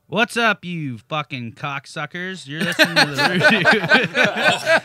What's up, you fucking cocksuckers? You're listening to the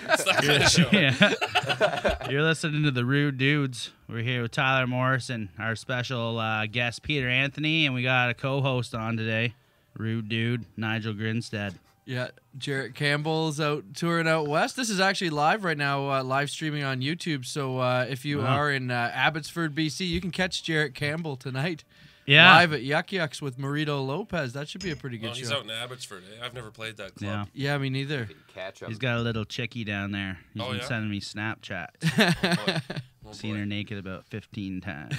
It's that kind of show. Yeah. You're listening to the Rude Dudes. We're here with Tyler Morris and our special guest Peter Anthony, and we got a co-host on today, Rude Dude Nigel Grinstead. Yeah, Jarrett Campbell's out touring out west. This is actually live right now, live streaming on YouTube. So if you are in Abbotsford, BC, you can catch Jarrett Campbell tonight. Yeah, Live at Yuck Yucks with Marito Lopez. That should be a pretty good He's show. out in Abbotsford. I've never played that yeah. club. Yeah, me neither. Catch 'em. He's got a little chickie down there. He's Oh, been yeah? sending me Snapchat. Oh, boy. Oh, Seen boy. her naked about 15 times.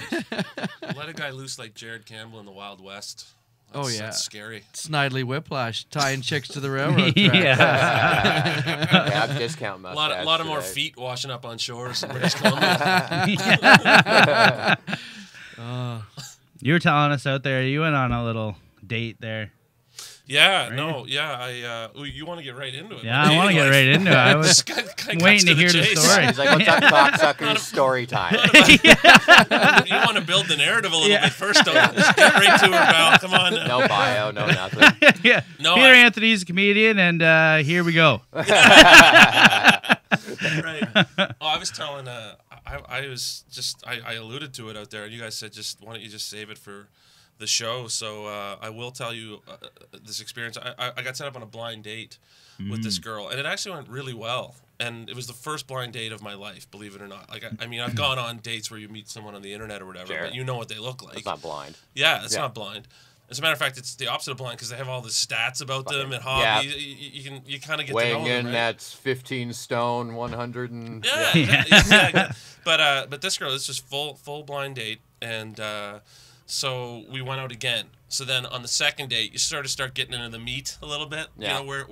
Let a guy loose like Jared Campbell in the Wild West. Oh, yeah. That's scary. Snidely Whiplash, tying chicks to the railroad track. Yeah. Cab discount A mustache. lot of more today. feet washing up on shores in British Columbia. You were telling us out there you went on a little date there. Yeah, Right? no, yeah. You want to get right into it? Yeah, I want to get right into it. I was Just kinda waiting to cuts hear the the chase. story. He's like, what's up, cocksuckers? Story time. You want to build the narrative a little bit first, don't you? Just get right to her, pal. Come on. Now. No bio, no nothing. Yeah. No, Peter Anthony's a comedian, and here we go. Right. Oh, I was telling. I alluded to it out there, and you guys said, why don't you just save it for the show? So I will tell you this experience. I got set up on a blind date with this girl, and it actually went really well. And it was the first blind date of my life, believe it or not. Like, I mean, I've gone on dates where you meet someone on the internet or whatever, Sure. but you know what they look like. It's not blind. Yeah, it's Yeah. not blind. As a matter of fact, it's the opposite of blind because they have all the stats about them and Yeah. hobbies. You kind of get to Weighing know them, in, right? that's 15 stone, 100 and... Yeah, yeah. But this girl, it's just full blind date, and so we went out again. So then on the second date, you start getting into the meat a little bit. Yeah. You know,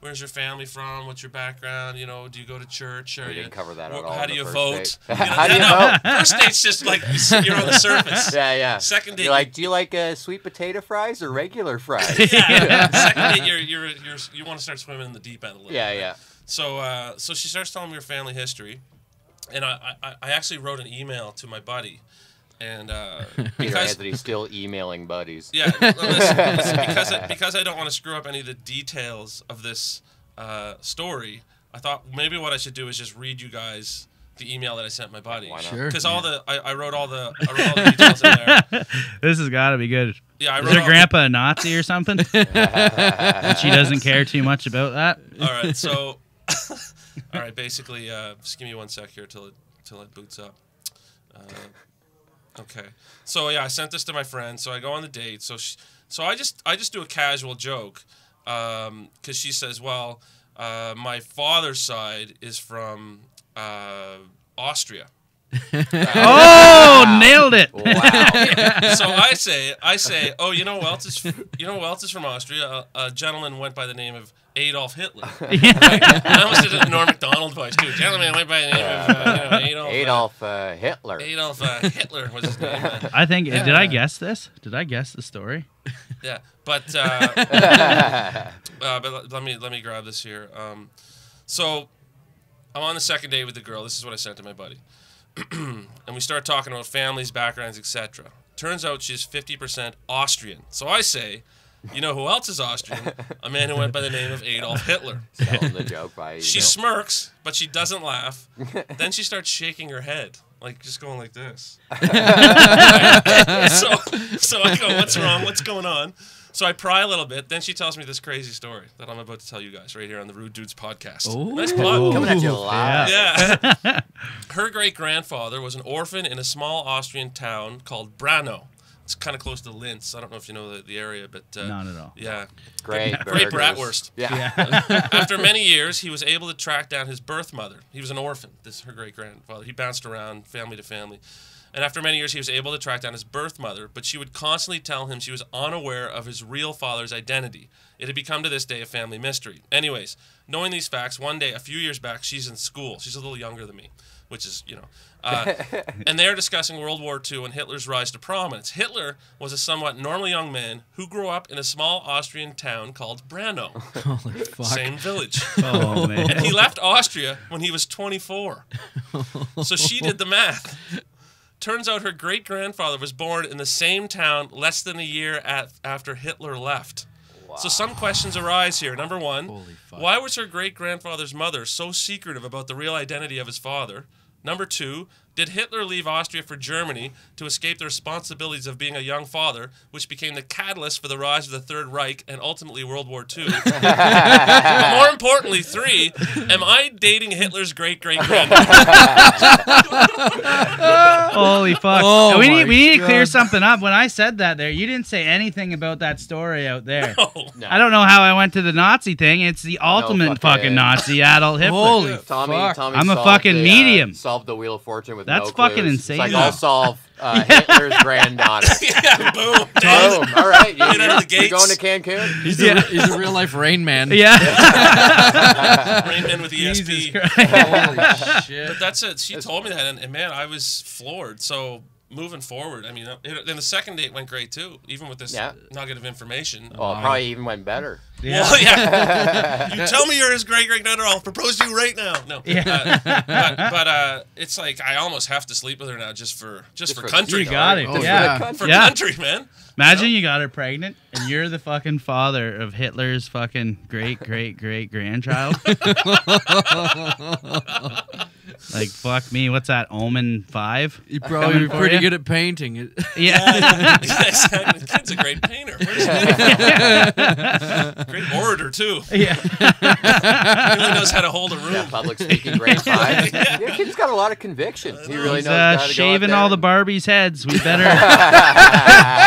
where's your family from? What's your background? You know, do you go to church? Or We didn't cover that at all How on do the you first vote? date. You know, How do you no, vote? First date's just like you're on the surface. Yeah, yeah. Second date, You're like, do you like sweet potato fries or regular fries? yeah. Second date, you want to start swimming in the deep end a little. Yeah, bit. yeah. So she starts telling me her family history, and I actually wrote an email to my buddy, and Peter because Anthony's still emailing buddies. yeah, listen, because I don't want to screw up any of the details of this story, I thought maybe what I should do is just read you guys the email that I sent my buddy. Why not? Sure. Because I wrote all the details in there. This has got to be good. Yeah, I Is wrote her all, grandpa a Nazi or something? And she doesn't care too much about that? All right, so all right, basically, just give me 1 sec here till it boots up. Okay, so yeah, I sent this to my friend. So I go on the date. So I just do a casual joke, because she says, well, my father's side is from Austria. Oh, nailed it. Wow. So I say, oh, you know who else is from Austria? A gentleman went by the name of Adolf Hitler. Right? I almost did a Norm Macdonald voice too. Gentleman went by the name of Adolf Hitler. Adolf Hitler was his name. I think, did I guess this? Did I guess the story? Yeah, but let me grab this here. So I'm on the second date with the girl. This is what I sent to my buddy, and we start talking about families, backgrounds, etc. Turns out she's 50% Austrian. So I say, you know who else is Austrian? A man who went by the name of Adolf Hitler. Telling the joke by She email. smirks, but she doesn't laugh. Then she starts shaking her head, like just going like this. So I go, what's wrong? What's going on? So I pry a little bit. Then she tells me this crazy story that I'm about to tell you guys right here on the Rude Dudes podcast. Ooh. Nice plug. Coming at you live. Yeah. Her great-grandfather was an orphan in a small Austrian town called Brno. It's kind of close to Linz. I don't know if you know the area, but Not at all. yeah. Great Great burgers. bratwurst. Yeah. After many years, he was able to track down his birth mother. He was an orphan. This is her great-grandfather. He bounced around family to family. And after many years, he was able to track down his birth mother, but she would constantly tell him she was unaware of his real father's identity. It had become to this day a family mystery. Anyways, knowing these facts, one day, a few years back, she's in school. She's a little younger than me, which is, and they're discussing World War II and Hitler's rise to prominence. Hitler was a somewhat normal young man who grew up in a small Austrian town called Brno. Holy fuck. Same village. Oh, man. And he left Austria when he was 24. So she did the math. Turns out her great-grandfather was born in the same town less than a year after Hitler left. So some questions arise here. Number one, Holy fuck. why was her great-grandfather's mother so secretive about the real identity of his father? Number two, did Hitler leave Austria for Germany to escape the responsibilities of being a young father, which became the catalyst for the rise of the Third Reich and ultimately World War II? But more importantly, three, am I dating Hitler's great-great-grandmother? Holy fuck! Oh we my need to clear God. something up. When I said that there, you didn't say anything about that story out there. Oh, No. I don't know how I went to the Nazi thing. It's the ultimate fucking Nazi, Adolf Hitler. Holy Tommy, fuck. Tommy I'm a solved fucking the, medium. Solved the Wheel of Fortune with That's no fucking clues. insane. It's like, Yeah. I'll solve Hitler's granddaughter. yeah, boom. Boom. All right. Get out of the You're going gates. to Cancun? He's a real life Rain Man. Yeah. Rain Man with Jesus ESP. Christ. Holy shit. But that's it. She told me that, and man, I was floored. So moving forward, I mean, then the second date went great too, even with this Yeah. nugget of information. Well, it probably even went better. Well, yeah. You tell me you're his great-great-grandmother, I'll propose to you right now. No. Yeah. But it's like I almost have to sleep with her now just for for country. You got it. Oh, yeah. For Yeah. country, man. Imagine you got her pregnant and you're the fucking father of Hitler's fucking great-great-great-grandchild. Like, fuck me. What's that, Omen 5? You'd probably be Coming for pretty you? good at painting. Yeah. Yeah, exactly. The kid's a great painter. Where's he? Great orator too. Yeah. He really knows how to hold a room. Yeah, public speaking grade 5. Yeah, kid's got a lot of conviction. He really He's knows how to go out shaving there all the and- Barbies' heads. We better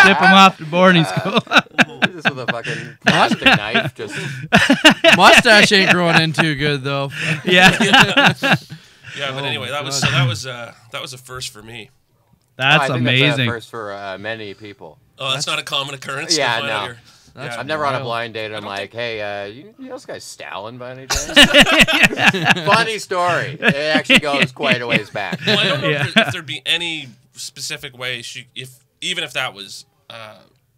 ship him off to boarding school. Just with a fucking plastic knife. Just Mustache ain't growing in too good though. Yeah. Yeah, but Oh anyway, my that was God. that was a first for me. That's I think amazing. That's a first for many people. Oh, that's not a common occurrence. Yeah, to find no. out your- That's yeah. I'm never on a wild. blind date. I'm like, hey, you know this guy Stalin by any chance? Funny story. It actually goes quite a ways back. Well, I don't know Yeah. if there'd be any specific way even if that was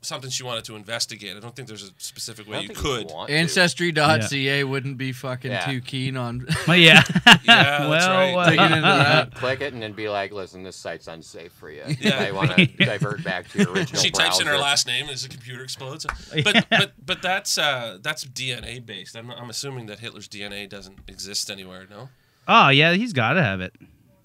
something she wanted to investigate. I don't think there's a specific I way don't you think could. want to. Ancestry.ca wouldn't be fucking Yeah. too keen on. Well, yeah. Yeah, that's well, right. Digging into that. Click it and then be like, listen, this site's unsafe for you. Yeah. I want to divert back to your original She types in her browser. last name as the computer explodes. But that's DNA based. I'm assuming that Hitler's DNA doesn't exist anywhere. No. Oh, yeah, he's got to have it.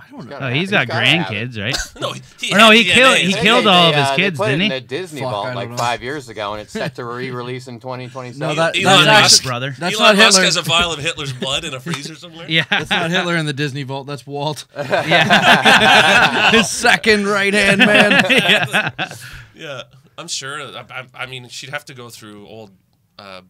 I don't know. Oh, he's got gotta have it. grandkids, right? No, Or no, had he DNA. killed- I he think killed all of his they kids, put didn't it he? in a Disney Fuck, vault I like don't know. 5 years ago, and it's set to re-release in 2027. No, that- Elon that's Musk, actually- brother. That's Elon not Musk Hitler. has a vial of Hitler's blood in a freezer somewhere. Yeah. That's not Hitler in the Disney vault. That's Walt. Yeah. His second right hand man. Yeah, I'm sure. I mean, she'd have to go through old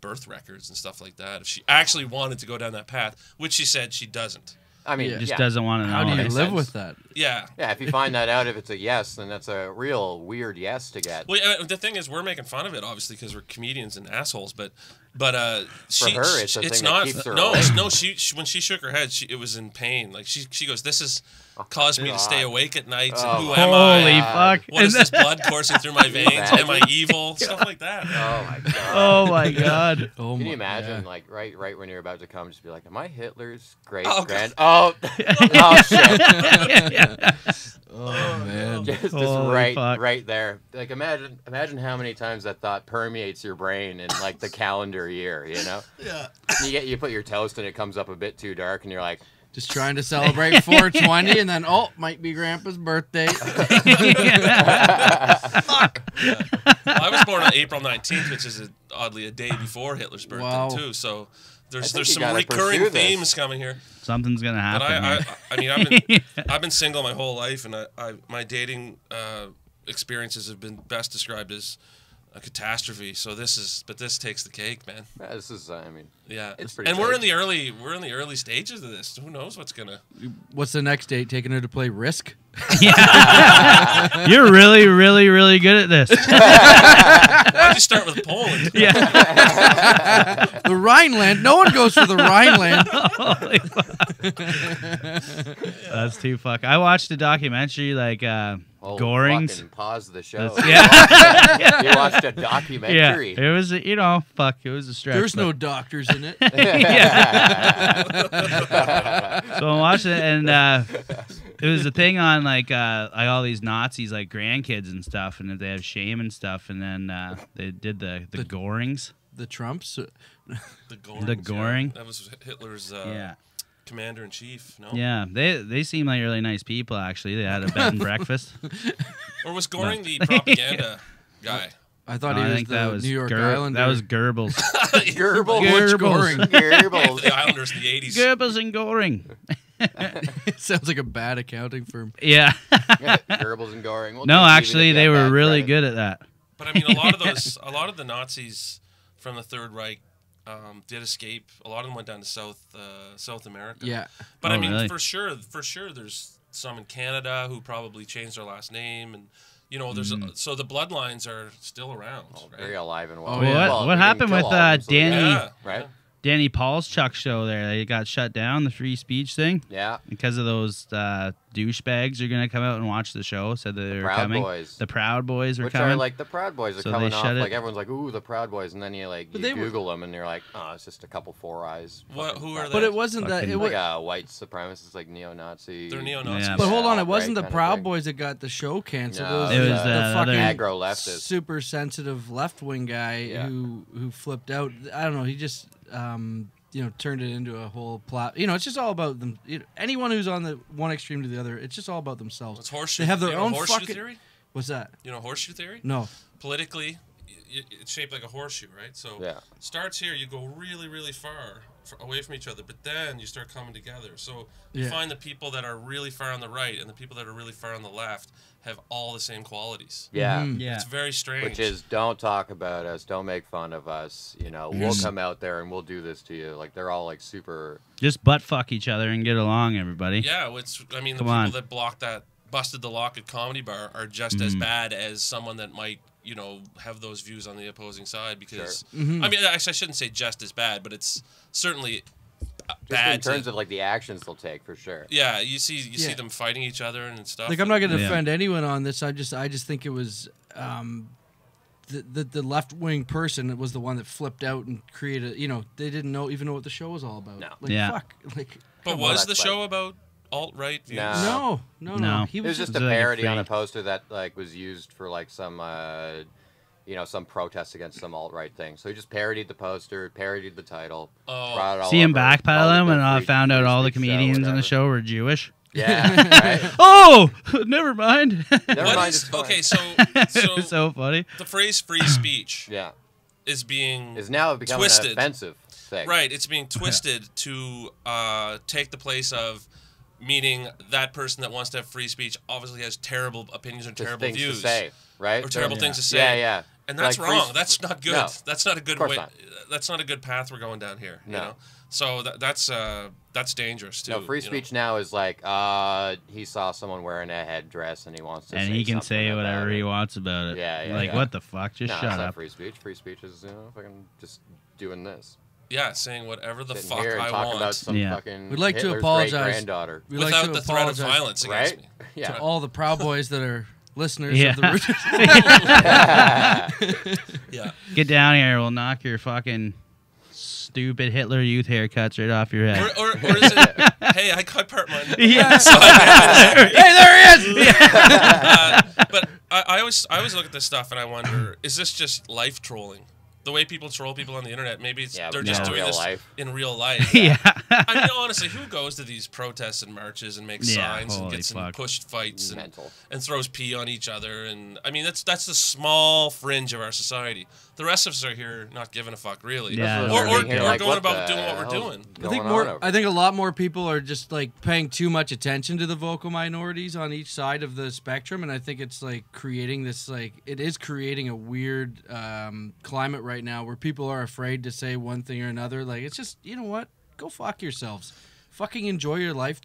birth records and stuff like that if she actually wanted to go down that path, which she said she doesn't. I mean, Yeah. Just yeah. doesn't want to know. How do you makes live sense. with that? Yeah. Yeah, if you find that out, if it's a yes, then that's a real weird yes to get. Well, the thing is, we're making fun of it, obviously, because we're comedians and assholes. But she, her, it's a it's thing that not. keeps her No, awake. no. She when she shook her head, it was in pain. Like she goes, "This has caused me to stay God. awake at nights. Oh, and who am Holy I? fuck. What is this blood coursing through my veins? imagine? Am I evil? Stuff like that. Oh my god. Oh, my God. Oh Can my- you imagine, yeah. like, right when you're about to come, just be like, "Am I Hitler's great Oh, grand?" Oh, oh shit! Oh man. Just Holy right, fuck. right there. Like, imagine how many times that thought permeates your brain in like the calendar year. You know? Yeah. You put your toast and it comes up a bit too dark, and you're like, Just trying to celebrate 420, and then might be Grandpa's birthday. I was born on April 19th, which is oddly a day before Hitler's birthday Wow. too. So I there's think you some gotta recurring pursue this. themes coming here. Something's going to But happen. I mean, I've been single my whole life, and my dating experiences have been best described as a catastrophe. So this takes the cake, man. "Yeah, this is, I mean, Yeah, It's pretty and we're big. in the early stages of this. Who knows what's gonna? What's the next date? Taking her to play Risk? You're really, really, really good at this. Why'd you start with Poland? Yeah. The Rhineland. No one goes for the Rhineland. Holy fuck. That's too fuck. I watched a documentary like oh, Gorings. fucking pause the show." Yeah. You watched a Yeah. documentary. It was, it was a stretch. There's but- no doctors in it. So I watched it, and it was a thing on like all these Nazis like grandkids and stuff, and they have shame and stuff, and then they did the Gorings. the Trumps. The Gorings, The Goring? Yeah. That was Hitler's Yeah. commander in chief. No. Yeah, they seem like really nice people. Actually, they had a bed and breakfast. Or was Goring the propaganda guy? I thought No, he I was think the that was New York Ger- Islander. That was Goebbels. Goebbels. Butch Goring. Goebbels. The Islanders in the 80s. Goebbels and Goring. Sounds like a bad accounting firm. Yeah. Goebbels and Goring. We'll No, keep actually, giving it they that were bad really credit. good at that. But I mean, a lot of the Nazis from the Third Reich did escape. A lot of them went down to South America. Yeah. But Oh, I mean, really? for sure, there's some in Canada who probably changed their last name, and you know, there's so the bloodlines are still around. Very Right? alive and well. Oh, yeah. Well, What they happened didn't with, kill all of them, so they Danny- got- Yeah, Right? Danny Paul's Chuck show there, they got shut down, the free speech thing, Yeah. because of those douchebags are going to come out and watch the show. Said that they were Proud coming. Boys. The Proud Boys were Which coming. are like the Proud Boys are So coming they off. shut it. Like everyone's like, ooh, the Proud Boys, and then you But you they were- Google them and you're like, oh, it's just a couple four eyes. What- fucking who are Proud they? But Boys. it wasn't that. Fucking- It Like was, a white supremacist, like neo-Nazi. They're neo-Nazis. Yeah. but hold on, it alt-right wasn't the kinda Proud thing. Boys that got the show canceled. No, It was the the fucking other- Aggro leftist. super sensitive left wing guy Yeah. who flipped out. I don't know. He just turned it into a whole plot. It's just all about them. Anyone who's on the one extreme to the other, it's just all about themselves. It's horseshoe. They have their you know own horseshoe fucking. theory. What's that? You know horseshoe theory? No. Politically, it's shaped like a horseshoe, right? So Yeah. starts here, you go really, really far away from each other, but then you start coming together. So you Yeah. find the people that are really far on the right and the people that are really far on the left have all the same qualities. Yeah. Mhm. yeah. It's very strange. Which is, don't talk about us, don't make fun of us. We'll come out there and we'll do this to you. Like they're all like super. Just butt fuck each other and get along, everybody. yeah, I mean, the Come people on. that blocked that, busted the lock at Comedy Bar are just as bad as someone that might, have those views on the opposing side because, I mean, actually, I shouldn't say just as bad, but it's certainly Just bad in terms to, of like the actions they'll take for sure. yeah, you see Yeah. them fighting each other and stuff. Like I'm not going to Yeah. defend anyone on this. I just think it was the left wing person was the one that flipped out and created. They didn't even know what the show was all about. No. Like Yeah. fuck. Like But Well, was the that's show about alt-right views? No. no. No. He It was was just a like a parody on a free- poster that like was used for like some some protest against some alt-right thing. So he just parodied the poster, parodied the title. Oh. brought it all See him over, called backpedal it him, the and I free- found out free all the speech comedians in the whatever. show were Jewish. Yeah, right? Oh, never mind. Never What mind, is it's fine. okay? So It was so funny. the phrase "free speech" Yeah, is being is now becoming Twisted. an offensive thing. right. It's being twisted to take the place of meaning that person that wants to have free speech obviously has terrible opinions and Just terrible things views to say, right? or terrible Yeah. things to say. Yeah, yeah. And that's Like free wrong. sp- That's not good. No. That's not a good course way. not. That's not a good path we're going down here. You No. know? So that's dangerous too. No, free you know? speech now is like he saw someone wearing a headdress and he wants to And say he can something say about whatever it. he wants about it. Yeah, yeah, Like, yeah. what the fuck? Just No, shut it's not up. free speech. Free speech is fucking just doing this. Yeah, saying whatever the Sitting fuck here and I talking want about some Yeah. fucking We'd like to Hitler's apologize. great-granddaughter. We like without to the threat of apologize violence against Right? me. Yeah. to all the Proud Boys that are listeners Yeah. of the Root. Yeah. Get down here. We'll knock your fucking stupid Hitler Youth haircuts right off your head. Or is it? Hey, I cut part mine. Yeah. So I Hey, there he is! but I always look at this stuff and I wonder, is this just life trolling? The way people troll people on the internet, maybe it's, Yeah, they're but just not in doing real this life. in real life. Yeah. I mean, honestly, who goes to these protests and marches and makes Yeah, signs and holy gets in fuck. pushed fights and, Mental. and throws pee on each other? And I mean, that's the small fringe of our society. The rest of us are here not giving a fuck, really. Yeah. Or Being here like, going what about the doing what we're hell's doing. I going think on more. over I think a lot more people are just like paying too much attention to the vocal minorities on each side of the spectrum, and I think it's like creating this it is creating a weird climate right now where people are afraid to say one thing or another. Like it's just what, go fuck yourselves. Fucking enjoy your life.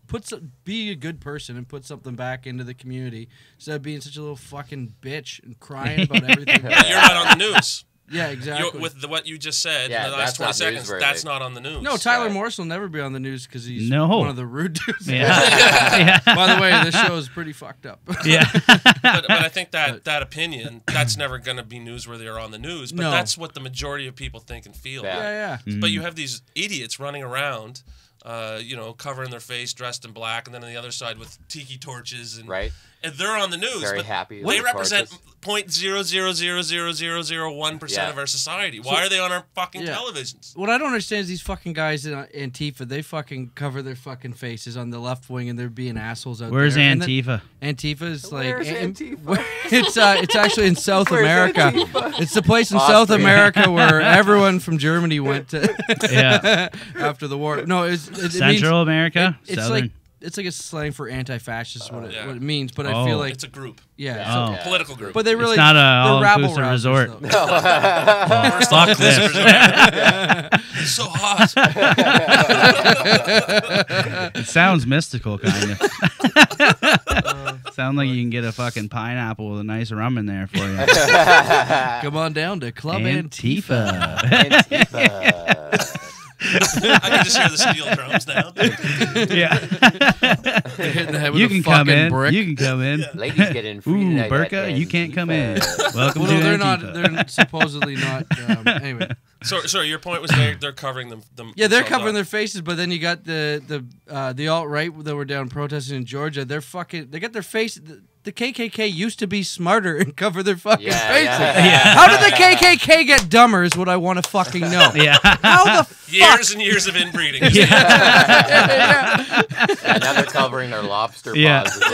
Be a good person and put something back into the community instead of being such a little fucking bitch and crying about everything. But you're not on the news. Yeah, exactly. With what you just said Yeah, in the last that's 20 not seconds, newsworthy. that's not on the news. No, Tyler Right. Morse will never be on the news because he's No. one of the rude dudes. Yeah. Yeah. By the way, this show is pretty fucked up. Yeah. but I think that opinion, that's never going to be newsworthy or on the news. But No. that's what the majority of people think and feel. Yeah. Yeah. But you have these idiots running around, covering their face, dressed in black, and then on the other side with tiki torches, and Right. and they're on the news. Very but happy They with represent torches. .0000001% Yeah. of our society. Why are they on our fucking Yeah. televisions? What I don't understand is these fucking guys in Antifa. They fucking cover their fucking faces on the left wing, and they're being assholes out Where's there. And then- Antifa? Antifa is like Where's Antifa? it's actually in South Where's America. Antifa? It's the place in South Austria. America where everyone from Germany went to Yeah. after the war. No, it Central means, America? It's Southern? like it's like a slang for anti-fascist. What Yeah. it means, but I Oh. feel like It's a group, yeah. Oh. So, Yeah. political group. but they really not a they're all-inclusive rabble-rousers, resort. though. Oh, fuck this. It's so hot. It sounds mystical, kind of. Sound like you can get a fucking pineapple with a nice rum in there for you. Come on down to Club Antifa. Antifa. I can just hear the steel drums now. Yeah. Hitting the head with You a can come fucking in. brick. You can come in. Ladies get in free Ooh, tonight. Burka, you can't come in. Welcome Well, to no, they're Antifa. not. They're supposedly not. Anyway, So, your point was they're covering them. yeah, they're themselves covering up. their faces, but then you got the alt right that were down protesting in Georgia. They're fucking. They got their face. The KKK used to be smarter and cover their fucking Yeah, faces. yeah. How did the KKK get dumber? Is what I want to fucking know. Yeah. How the fuck? Years and years of inbreeding. Yeah, now they're covering their lobster Yeah. paws. as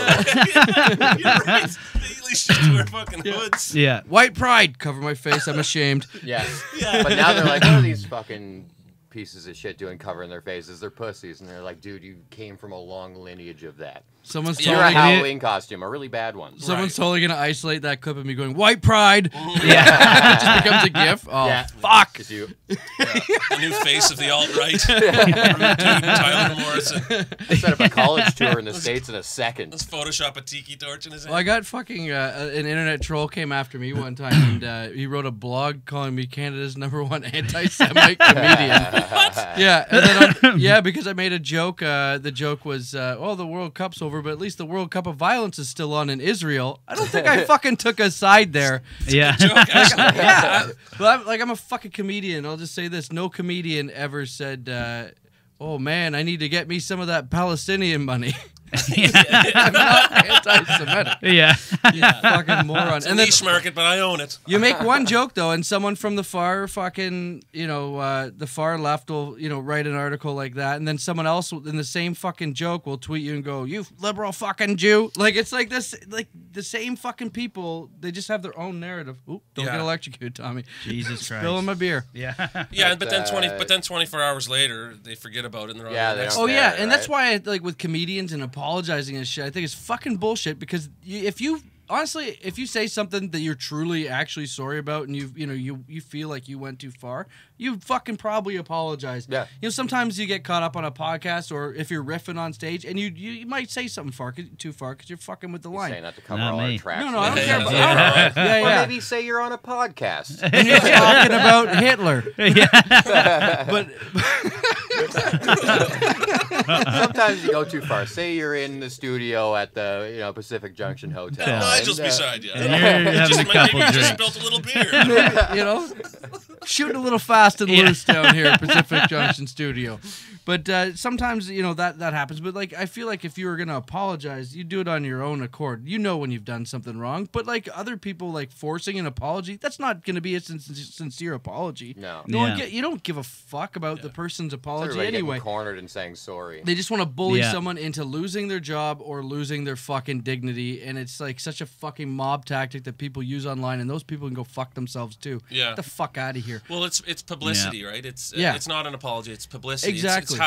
well. You're right. They at least used to wear fucking hoods. Yeah. White pride. Cover my face. I'm ashamed. Yeah. Yeah. But now they're like, what are these fucking pieces of shit doing covering their faces? They're pussies. And they're like, dude, you came from a long lineage of that. Someone's You're a totally. Halloween costume, a really bad one. Someone's totally gonna isolate that clip of me going white pride. Yeah. It just becomes a gif. Oh Yeah. fuck. 'Cause you, The new face of the alt-right. Dude, Tyler Morrison. set up a college tour in the States in a second. Let's Photoshop a tiki torch in his hand. Well, I got fucking an internet troll came after me one time, and he wrote a blog calling me Canada's #1 anti-Semite comedian. Yeah, and then yeah, because I made a joke. The joke was, "Oh, the World Cup's over, but at least the World Cup of violence is still on in Israel." I don't think I fucking took a side there. Yeah. Joke, actually. Yeah, but I'm a fucking comedian. I'll just say this: no comedian ever said, "Oh man, I need to get me some of that Palestinian money." I'm not anti-Semitic. Yeah. You fucking moron. It's a And then niche market, but I own it. you make one joke though, and someone from the far fucking, the far left will, write an article like that, and then someone else in the same fucking joke will tweet you and go, "You liberal fucking Jew." Like it's like this, like the same fucking people. They just have their own narrative. Oop, don't Yeah. get electrocuted, Tommy. Jesus Spilling Christ. my beer. Yeah. Yeah, But, but then 24 hours later, they forget about it and they're on Yeah, to the they next don't Oh thing. yeah, fair, and that's right? why I like with comedians and apologizing and shit. I think it's fucking bullshit because if you honestly, if you say something that you're truly actually sorry about and you feel like you went too far, you fucking probably apologize. Yeah. Sometimes you get caught up on a podcast or if you're riffing on stage and you might say something too far because you're fucking with the Saying line. not to cover Not all our me. tracks. No, I don't Yeah, care about yeah. yeah, Or yeah. maybe say you're on a podcast. And you're talking about Hitler. But Sometimes you go too far. Say you're in the studio at the Pacific Junction Hotel. Yeah. Nigel's and, beside you. And you're having a couple maybe you just drinks. spilled a little beer. shooting a little fast and Yeah. loose down here at Pacific Junction Studio. But sometimes, that happens. But, I feel like if you were going to apologize, you do it on your own accord. You know when you've done something wrong. But, other people, forcing an apology, that's not going to be a sincere apology. No. Yeah. You don't give a fuck about the person's apology Everybody getting anyway. cornered and saying sorry. They just want to bully Yeah. someone into losing their job or losing their fucking dignity. And it's, such a fucking mob tactic that people use online. And those people can go fuck themselves, too. Yeah. Get the fuck out of here. Well, it's publicity, right? It's Yeah. it's not an apology. It's publicity. Exactly. It's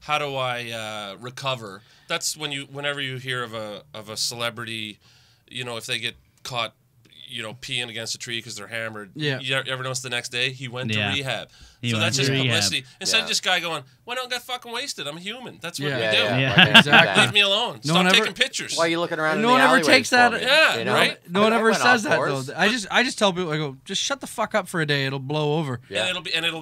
how do I recover? That's whenever you hear of a celebrity, if they get caught, peeing against a tree because they're hammered. Yeah. You ever notice the next day he went Yeah. to rehab? He So went that's to just rehab. publicity. Instead Yeah. of just guy going, "Why don't I get fucking wasted? I'm human. That's what Yeah. we Yeah, do. yeah. Yeah. Why can't you do Exactly. that? Leave me alone. No one Stop ever- taking pictures." Why are you looking around? No in one the ever alleyways takes that- for me? Yeah, right? No one I ever went says off that course. though. I just tell people, I go, just shut the fuck up for a day. It'll blow over. Yeah. And they'll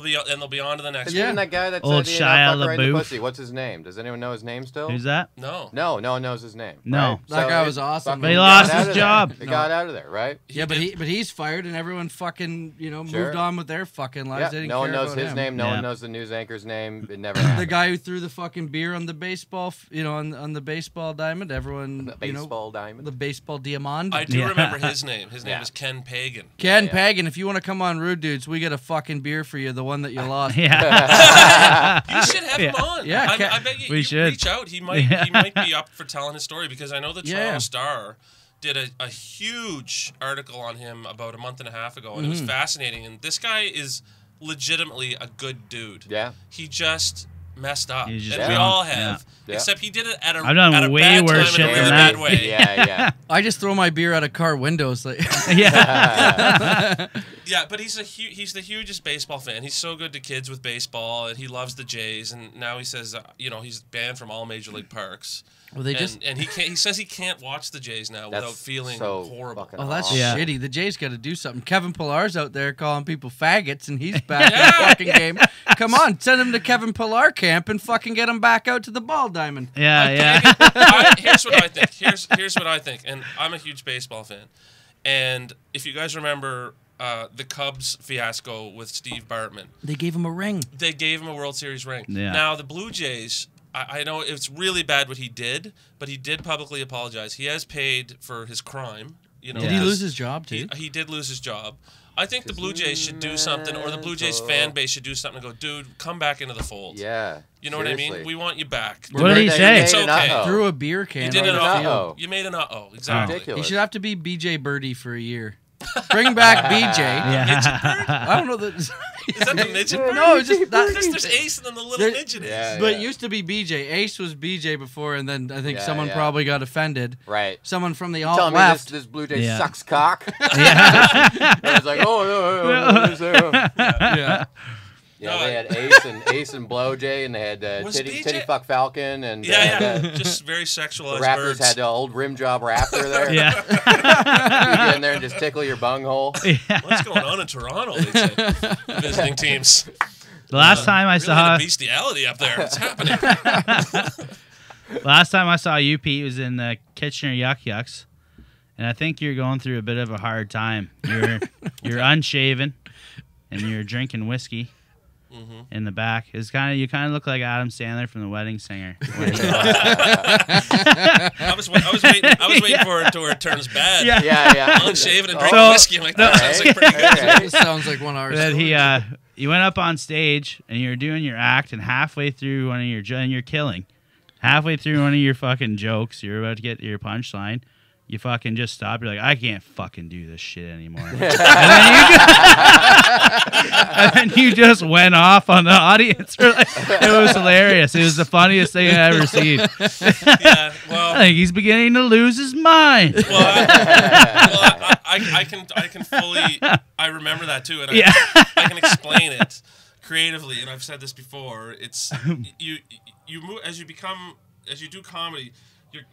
be on to the next. Yeah. one. Even that guy that Old said, Shia fuck right in the LaBeouf. pussy. What's his name? Does anyone know his name still? Who's that? No. No one knows his name. No. Right? That So guy it was awesome. fucking But he got lost out his of there. job. It No. got out of there, right? He Yeah, but he's fired, and everyone fucking moved on with their fucking lives. Yeah, They didn't no one care knows about his him. name. No Yeah. one knows the news anchor's name. It never happened. The guy who threw the fucking beer on the baseball, on the baseball diamond. Everyone, The baseball diamond. the baseball diamond. I do Yeah. remember his name. His name Yeah. was Ken Pagan. Ken Yeah. Pagan, if you want to come on Rude Dudes, we got a fucking beer for you. The one that you lost. Yeah. You should have him Yeah. on. Yeah, I bet you, We you should. reach out. He might be up for telling his story, because I know the Toronto Yeah. Star did a huge article on him about a month and a half ago, and it was fascinating. And this guy is legitimately a good dude. Yeah. He just messed up, He's just and we drunk. all have. Yeah. Except he did it at a, I've done at a way bad worse time shit in a than really that. bad way. Yeah. I just throw my beer out of car windows. Like, Yeah. Yeah, but he's the hugest baseball fan. He's so good to kids with baseball, and he loves the Jays. And now he says, he's banned from all major league parks. well, they just. And he says he can't watch the Jays now without feeling so horrible. fucking Oh, that's awful. Yeah. shitty. The Jays got to do something. Kevin Pillar's out there calling people faggots, and he's back in the fucking game. Come on, send him to Kevin Pillar camp and fucking get him back out to the ball diamond. Yeah. Here's what I think. Here's what I think, and I'm a huge baseball fan. And if you guys remember the Cubs fiasco with Steve Bartman, They gave him a ring. they gave him a World Series ring. Yeah. Now the Blue Jays, I know it's really bad what he did, but he did publicly apologize. He has paid for his crime. Did Yeah. he lose his job too? He did lose his job. I think the Blue Jays should do something, or the Blue Jays fan base should do something and go, dude, come back into the fold. Yeah. You know what I mean? seriously. We want you back. What did he say? It's okay. Threw a beer can. You did right an in the uh-oh. field. uh-oh. You made an uh-oh. Exactly. Ridiculous. He should have to be BJ Birdie for a year. Bring back BJ. Yeah. I don't know that. Is that the midget bird? No, it's just that. There's Ace and then the little There- midget is. Yeah. But it used to be BJ. Ace was BJ before, and then I think Yeah, someone yeah. probably got offended. Right. Someone from the Tell alt me left. this Blue Jay Yeah. sucks cock. Yeah. I was like, Yeah. Yeah, No, they had Ace and Blow Jay, and they had Was Titty BJ Fuck Falcon, and Yeah. the Just very sexualized Raptors birds. had the old rim job Raptor there. Yeah. You get in there and just tickle your bunghole. What's going on in Toronto? They say. Visiting teams. The last time I Really saw the bestiality up there. What's happening? Last time I saw you, Pete, was in the Kitchener Yuck Yucks, and I think you're going through a bit of a hard time. You're unshaven, and you're drinking whiskey in the back. It's you kind of look like Adam Sandler from The Wedding Singer. When he- I was waiting for it to where it turns bad. Yeah. Yeah. Unshaven and drinking So- whiskey. I'm like, that sounds like pretty good. Okay. It sounds like one of our that stories. you went up on stage and you were doing your act, and halfway through one of your and you're killing. Halfway through one of your fucking jokes, you're about to get your punchline. You fucking just stop. You're like, I can't fucking do this shit anymore. and then you just went off on the audience. It was hilarious. It was the funniest thing I ever seen. Yeah, well, I think he's beginning to lose his mind. I can fully. I remember that too, and Yeah. I can explain it creatively. And I've said this before. It's you move as you do comedy.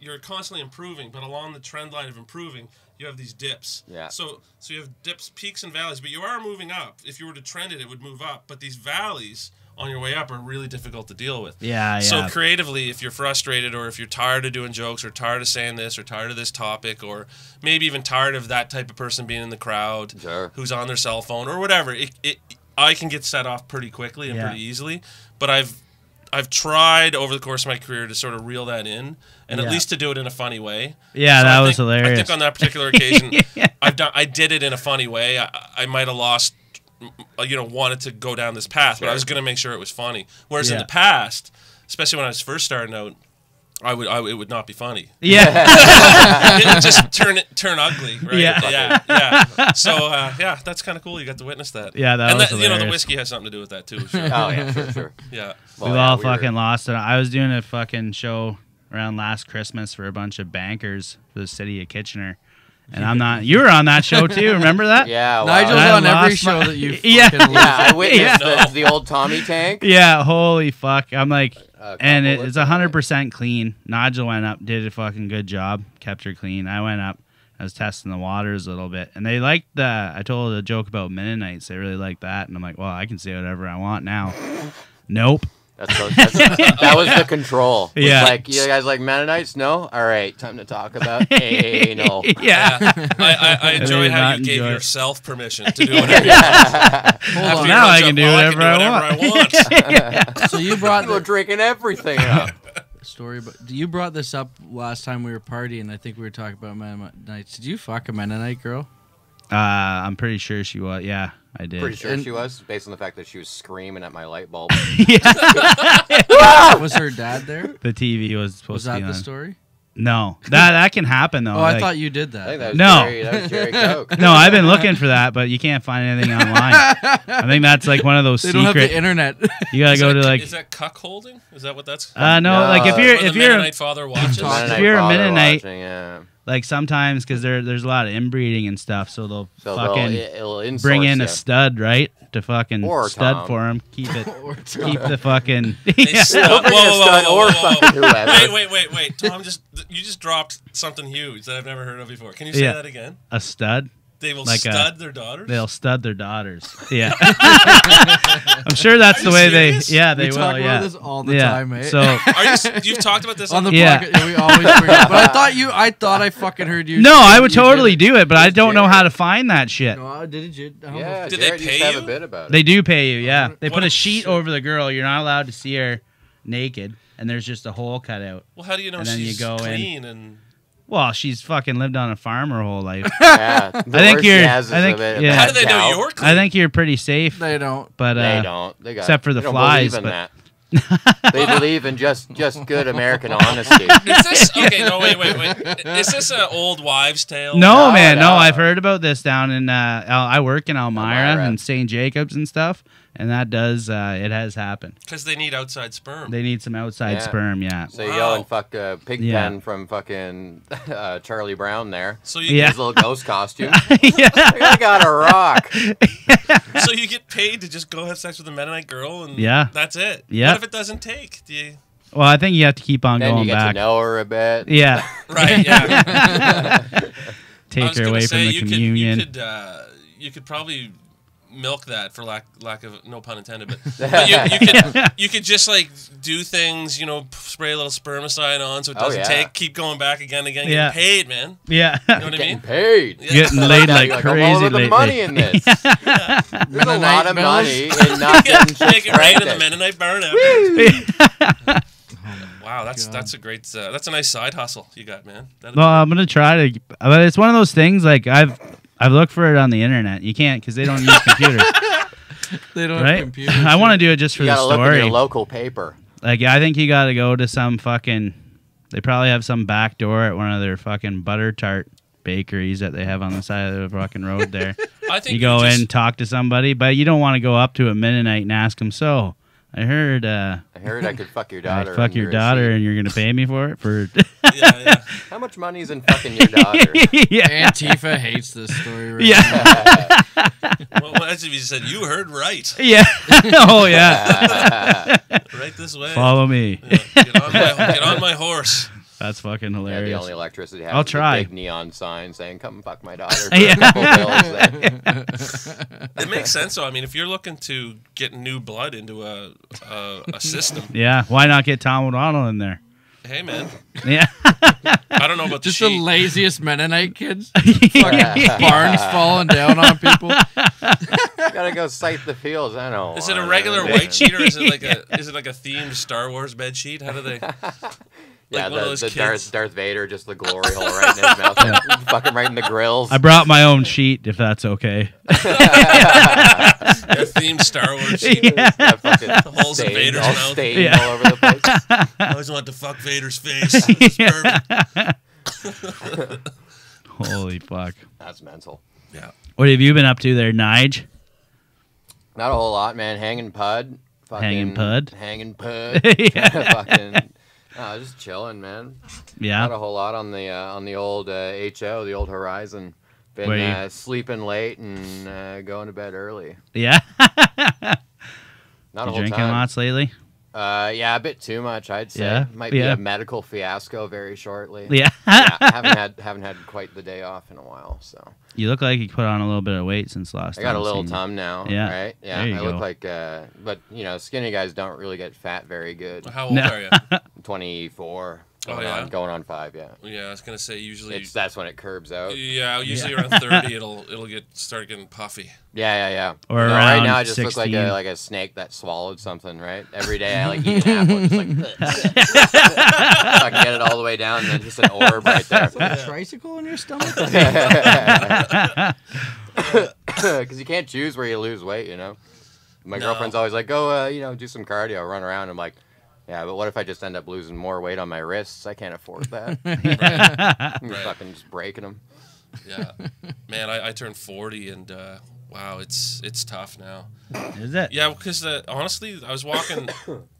You're constantly improving, but along the trend line of improving, you have these dips. Yeah. So you have dips, peaks, and valleys, but you are moving up. If you were to trend it, it would move up. But these valleys on your way up are really difficult to deal with. Yeah. So creatively, if you're frustrated, or if you're tired of doing jokes, or tired of saying this, or tired of this topic, or maybe even tired of that type of person being in the crowd who's on their cell phone or whatever, I can get set off pretty quickly and pretty easily. But I've tried over the course of my career to sort of reel that in, and at least to do it in a funny way. Yeah, So that I was think, hilarious. I think on that particular occasion, I did it in a funny way. I might have lost, wanted to go down this path, but I was going to make sure it was funny. Whereas in the past, especially when I was first starting out, it would not be funny. Yeah. It would just turn ugly, right? Yeah. So that's kind of cool. You got to witness that. Yeah, that and was the hilarious. whiskey has something to do with that too. Sure. Oh, yeah, sure. Yeah. Well, We've yeah, all we were- fucking lost it. I was doing a fucking show around last Christmas for a bunch of bankers for the city of Kitchener. And I'm not. You were on that show too. Remember that? Yeah, wow. Nigel's I on every lost show my- that you Yeah. fucking Yeah, I witnessed Yeah. the old Tommy tank. Yeah. Holy fuck. I'm like, and couple it's of- 100% clean. Nigel went up, did a fucking good job, kept her clean. I went up. I was testing the waters a little bit, and they liked I told a joke about Mennonites. They really liked that, and I'm like, well, I can say whatever I want now. Nope. That was the control. It was Yeah. like, you guys like Mennonites? No? All right, time to talk about anal. Yeah. I enjoy did how not you gave enjoy it. yourself permission to do whatever you want. Hold After on. you Now runs I can up, do "Oh, whatever I I want." So you brought You were the drinking everything up. story, but you brought this up last time we were partying. I think we were talking about Mennonites. Did you fuck a Mennonite girl? I'm pretty sure she was. Yeah, I did. Pretty sure And- she was, based on the fact that she was screaming at my light bulb. Was her dad there? The TV was supposed Was to be that on. the story? No, that can happen though. Oh, I Like, thought you did I think that. that was No. Jerry Coke. No, I've been looking for that, but you can't find anything online. I think that's like one of those They don't have secret. the internet. You gotta Is go that- to like. Is that cuck holding? Is that what that's? No, No. like if Or you're the if you're Mennonite father watches. Mennonite you're a father Mennonite- watching, yeah. like sometimes because there's a lot of inbreeding and stuff, so they'll So fucking it'll insource bring in ya. a stud, right, to fucking Or stud Tom. for him, keep it, Or keep the fucking. They Yeah. stop- bring a stud or fucking whoever. Wait. Tom, you just dropped something huge that I've never heard of before. Can you say Yeah. that again? A stud. They will Like stud their daughters? They'll stud their daughters. Yeah, I'm sure that's Are the you way serious? they. Yeah, they we will. talk yeah, about this all the yeah. time, mate. So You've talked about this on the Yeah. podcast, we always bring it up. But I thought I fucking heard you. no, I would you did totally it. do it, but I don't know Jared. how to find that shit. No, did you? I don't know. Yeah, Did they Jared used pay to have you? a bit about it. They do pay you. Yeah, they What put a a sheet shit. over the girl. You're not allowed to see her naked, and there's just a hole cut out. Well, how do you know And then you she's go in. clean and? Well, she's fucking lived on a farm her whole life. Yeah, the I think worst you're- jazz is I think- of it, yeah. How that do they know cow. you're clean? I think you're pretty safe, They don't. but They don't. They got, except for the they don't flies, believe in but- that. They believe in just good American honesty. Is this okay? No, wait. Is this an old wives' tale? no, No, man, no. no. I've heard about this down in. I work in Elmira Elmira. and St. Jacobs and stuff, and that does. It has happened. Because they need outside sperm. They need some outside Yeah. sperm. Yeah. So you Wow. go and fuck Pigpen Yeah. from fucking Charlie Brown there. So you Yeah. His little ghost costume. yeah. I got a rock. so you get paid to just go have sex with a Mennonite girl, and Yeah. that's it. Yeah. What if it doesn't take? Do you? Well, I think you have to keep on Then you going get back. to know her a bit. Yeah. Right. Yeah. I Take was her gonna away say, from the communion. You could probably milk that for lack of no pun intended, but you could just like do things, spray a little spermicide on so it Oh, doesn't yeah. take, keep going back again, Yeah. getting paid, man. Yeah. You know what I Getting mean? paid. Yeah. Getting laid like I'm all crazy over the lately. money in this. There's a Mennonite lot of bills. money in not getting chicks Make it rain in the pregnant. Mennonite barn after. Wow, God. that's a great that's a nice side hustle you got, man. That'd Well, I'm gonna try to, but it's one of those things. Like I've looked for it on the internet. You can't because they don't use computers, They don't have right? computers. I want to do it just for You the gotta look in story. your local paper. Like I think you got to go to some fucking. They probably have some back door at one of their fucking butter tart bakeries that they have on the side of the fucking road there. I think You go just- in, talk to somebody, but you don't want to go up to a Mennonite and ask them. So I heard I heard I could fuck your daughter. I fuck your under a daughter seat. and you're gonna pay me for it for. Yeah. How much money's in fucking your daughter? yeah. Antifa hates this story. Right Yeah. Well, that's if you said you heard right. Yeah. Oh yeah. Right this way. Follow me. Yeah, get on my horse. That's fucking Yeah, hilarious. the only electricity has I'll is a try. big neon sign saying "Come fuck my daughter." For Yeah. a couple bills there. It makes sense though. I mean, if you're looking to get new blood into a system, Yeah. Why not get Tom O'Donnell in there? hey man, Yeah. I don't know about Just the the sheet. laziest Mennonite kids. Fucking barns falling down on people. Gotta go sight the fields. I know. Is it a regular white sheet or is it like a themed Star Wars bed sheet? How do they? Yeah, one of those the kids. Darth Vader, just the glory hole right in his mouth. Fuck him right in the grills. I brought my own sheet, if that's okay. A themed Star Wars sheet. Yeah. Got fucking holes in stained, Vader's all mouth. stained Yeah. all over the place. I always want to fuck Vader's face. It's perfect. Holy fuck. That's mental. Yeah. What have you been up to there, Nige? Not a whole lot, man. Hanging pud. Fucking, Hanging pud? Hanging pud. Yeah. Fucking. Just chilling, man. Not Yeah. a whole lot on the old HO, the old Horizon. Been Where you- sleeping late and going to bed early. Yeah. Not a You whole drinking time. lots lately? Yeah, a bit too much, I'd say. Yeah? Might be Yeah. a medical fiasco very shortly. Yeah. Yeah, haven't had quite the day off in a while, so. You look like you put on a little bit of weight since last I time. got a I've little seen you. tum now, Yeah. right? Yeah, There you I look go. like, but skinny guys don't really get fat very good. How old No. are you? 24, Oh, yeah? going on 5, yeah. Yeah, I was gonna say usually. That's when it curbs out. Yeah, usually around 30, it'll start getting puffy. Yeah. Or You know, around right now I just 16. look like a snake that swallowed something, right? Every day I like eat an apple, just like so I can get it all the way down, and then just an orb right there. A tricycle in your stomach? Because you can't choose where you lose weight, you know. My girlfriend's always like, "Go, do some cardio, run around." I'm like, "Yeah, but what if I just end up losing more weight on my wrists? I can't afford that. I'm Right. fucking just breaking them." Yeah, man, I turned 40 and wow, it's tough now. Is it? Yeah, because honestly, I was walking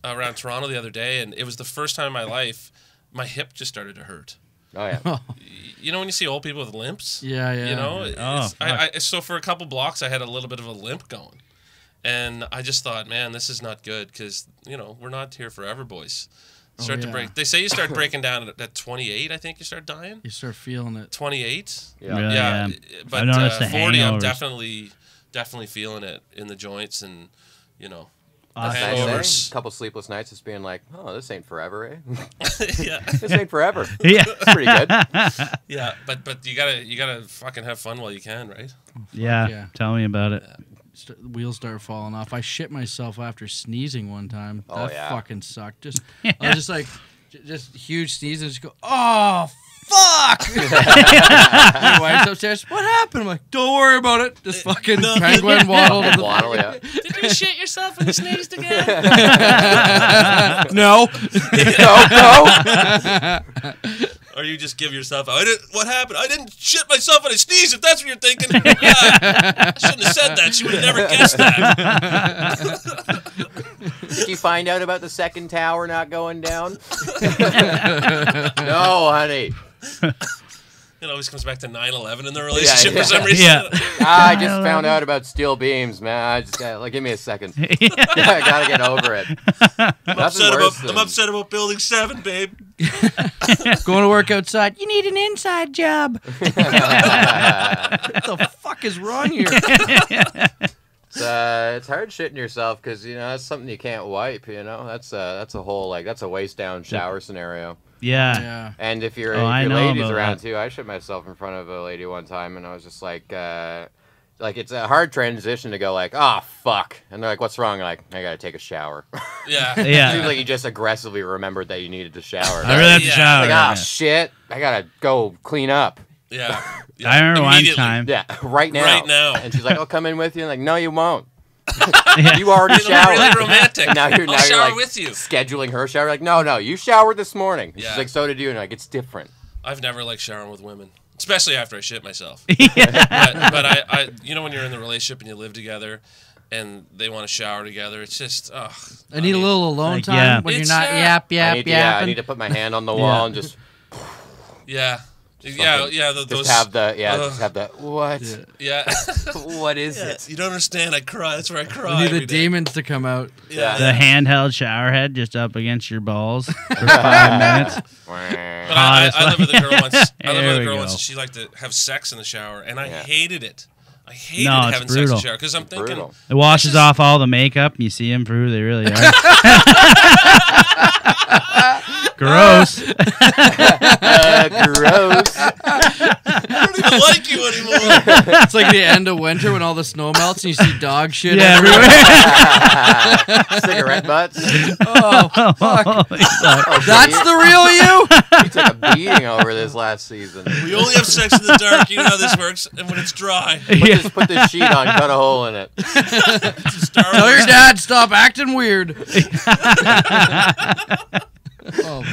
around Toronto the other day, and it was the first time in my life my hip just started to hurt. Oh yeah. You know when you see old people with limps? Yeah. You know, Oh, so for a couple blocks I had a little bit of a limp going, and I just thought, man, this is not good because we're not here forever, boys. Start to yeah. break. They say you start breaking down at 28. I think you start dying. You start feeling it. 28. Yeah. Really, Yeah, but I've noticed the 40, I'm hangovers. definitely feeling it in the joints and the Awesome. Nice, hangovers. A couple sleepless nights just being like, "Oh, this ain't forever, eh? Yeah, This ain't forever." Yeah. It's pretty good. yeah, but you gotta fucking have fun while you can, right? Yeah. Yeah. Tell me about it. Wheels start falling off. I shit myself after sneezing one time. Oh, That yeah. fucking sucked. I was just like, just huge sneeze and just go, oh, fuck! My wife's upstairs, what happened? I'm like, don't worry about it. Just fucking penguin waddle to the Waddle, yeah. Did you shit yourself when you sneezed again? No. No. Or you just give yourself, what happened? I didn't shit myself when I sneezed, if that's what you're thinking. I shouldn't have said that. She would have never guessed that. Did you find out about the second tower not going down? No, honey. It always comes back to 9/11 in the relationship yeah. for some reason. Yeah. I just found out about steel beams, man. I just give me a second. I gotta get over it. I'm upset about building 7, babe. Going to work outside. You need an inside job. What the fuck is wrong here? It's hard shitting yourself because that's something you can't wipe. That's a whole that's a waist down shower scenario. Yeah. Yeah. And if your I know ladies about around that. too, I shit myself in front of a lady one time, and I was just like it's a hard transition to go like, oh fuck, and they're like, what's wrong? I'm like, I gotta take a shower. Yeah. Yeah. Seems like you just aggressively remembered that you needed to shower. I really have to Yeah. shower. like, right oh shit, I gotta go clean up. Yeah. now. I remember one Immediately. time. Yeah, right now. Right now. And she's like, I'll come in with you. And like, no, you won't. Yeah. You already It'll be showered. really romantic. And now you're I'll shower like with you. scheduling her shower. Like, no, you showered this morning. And Yeah. She's like, so did you. And like, it's different. I've never liked showering with women, especially after I shit myself. But I when you're in the relationship and you live together, and they want to shower together, it's just I need a little alone Like, time yeah. when you're It's, not yeah. yap, I need yapping. to put my hand on the wall and just Yeah. fucking- Those just have the what? yeah. What is it? You don't understand. I cry. That's where I I cry. need every the day. demons to come out. Yeah. The handheld shower head just up against your balls for 5 minutes. But I lived with a girl once. I lived There with a we girl go. once. And she liked to have sex in the shower, and I Yeah. hated it. I hated No, it's having sex in brutal. the shower because I'm thinking, Brutal. It washes off all the makeup, and you see them for who they really are. Gross. Gross. I don't even like you anymore. It's like the end of winter when all the snow melts and you see dog shit Yeah, everywhere. Cigarette butts. Oh, fuck. Holy fuck. That's the real you? You took a beating over this last season. We only have sex in the dark. You know how this works, and when it's dry, Yeah. Put this sheet on, cut a hole in it. it's a Star Tell your Wars. dad stop acting weird. Oh,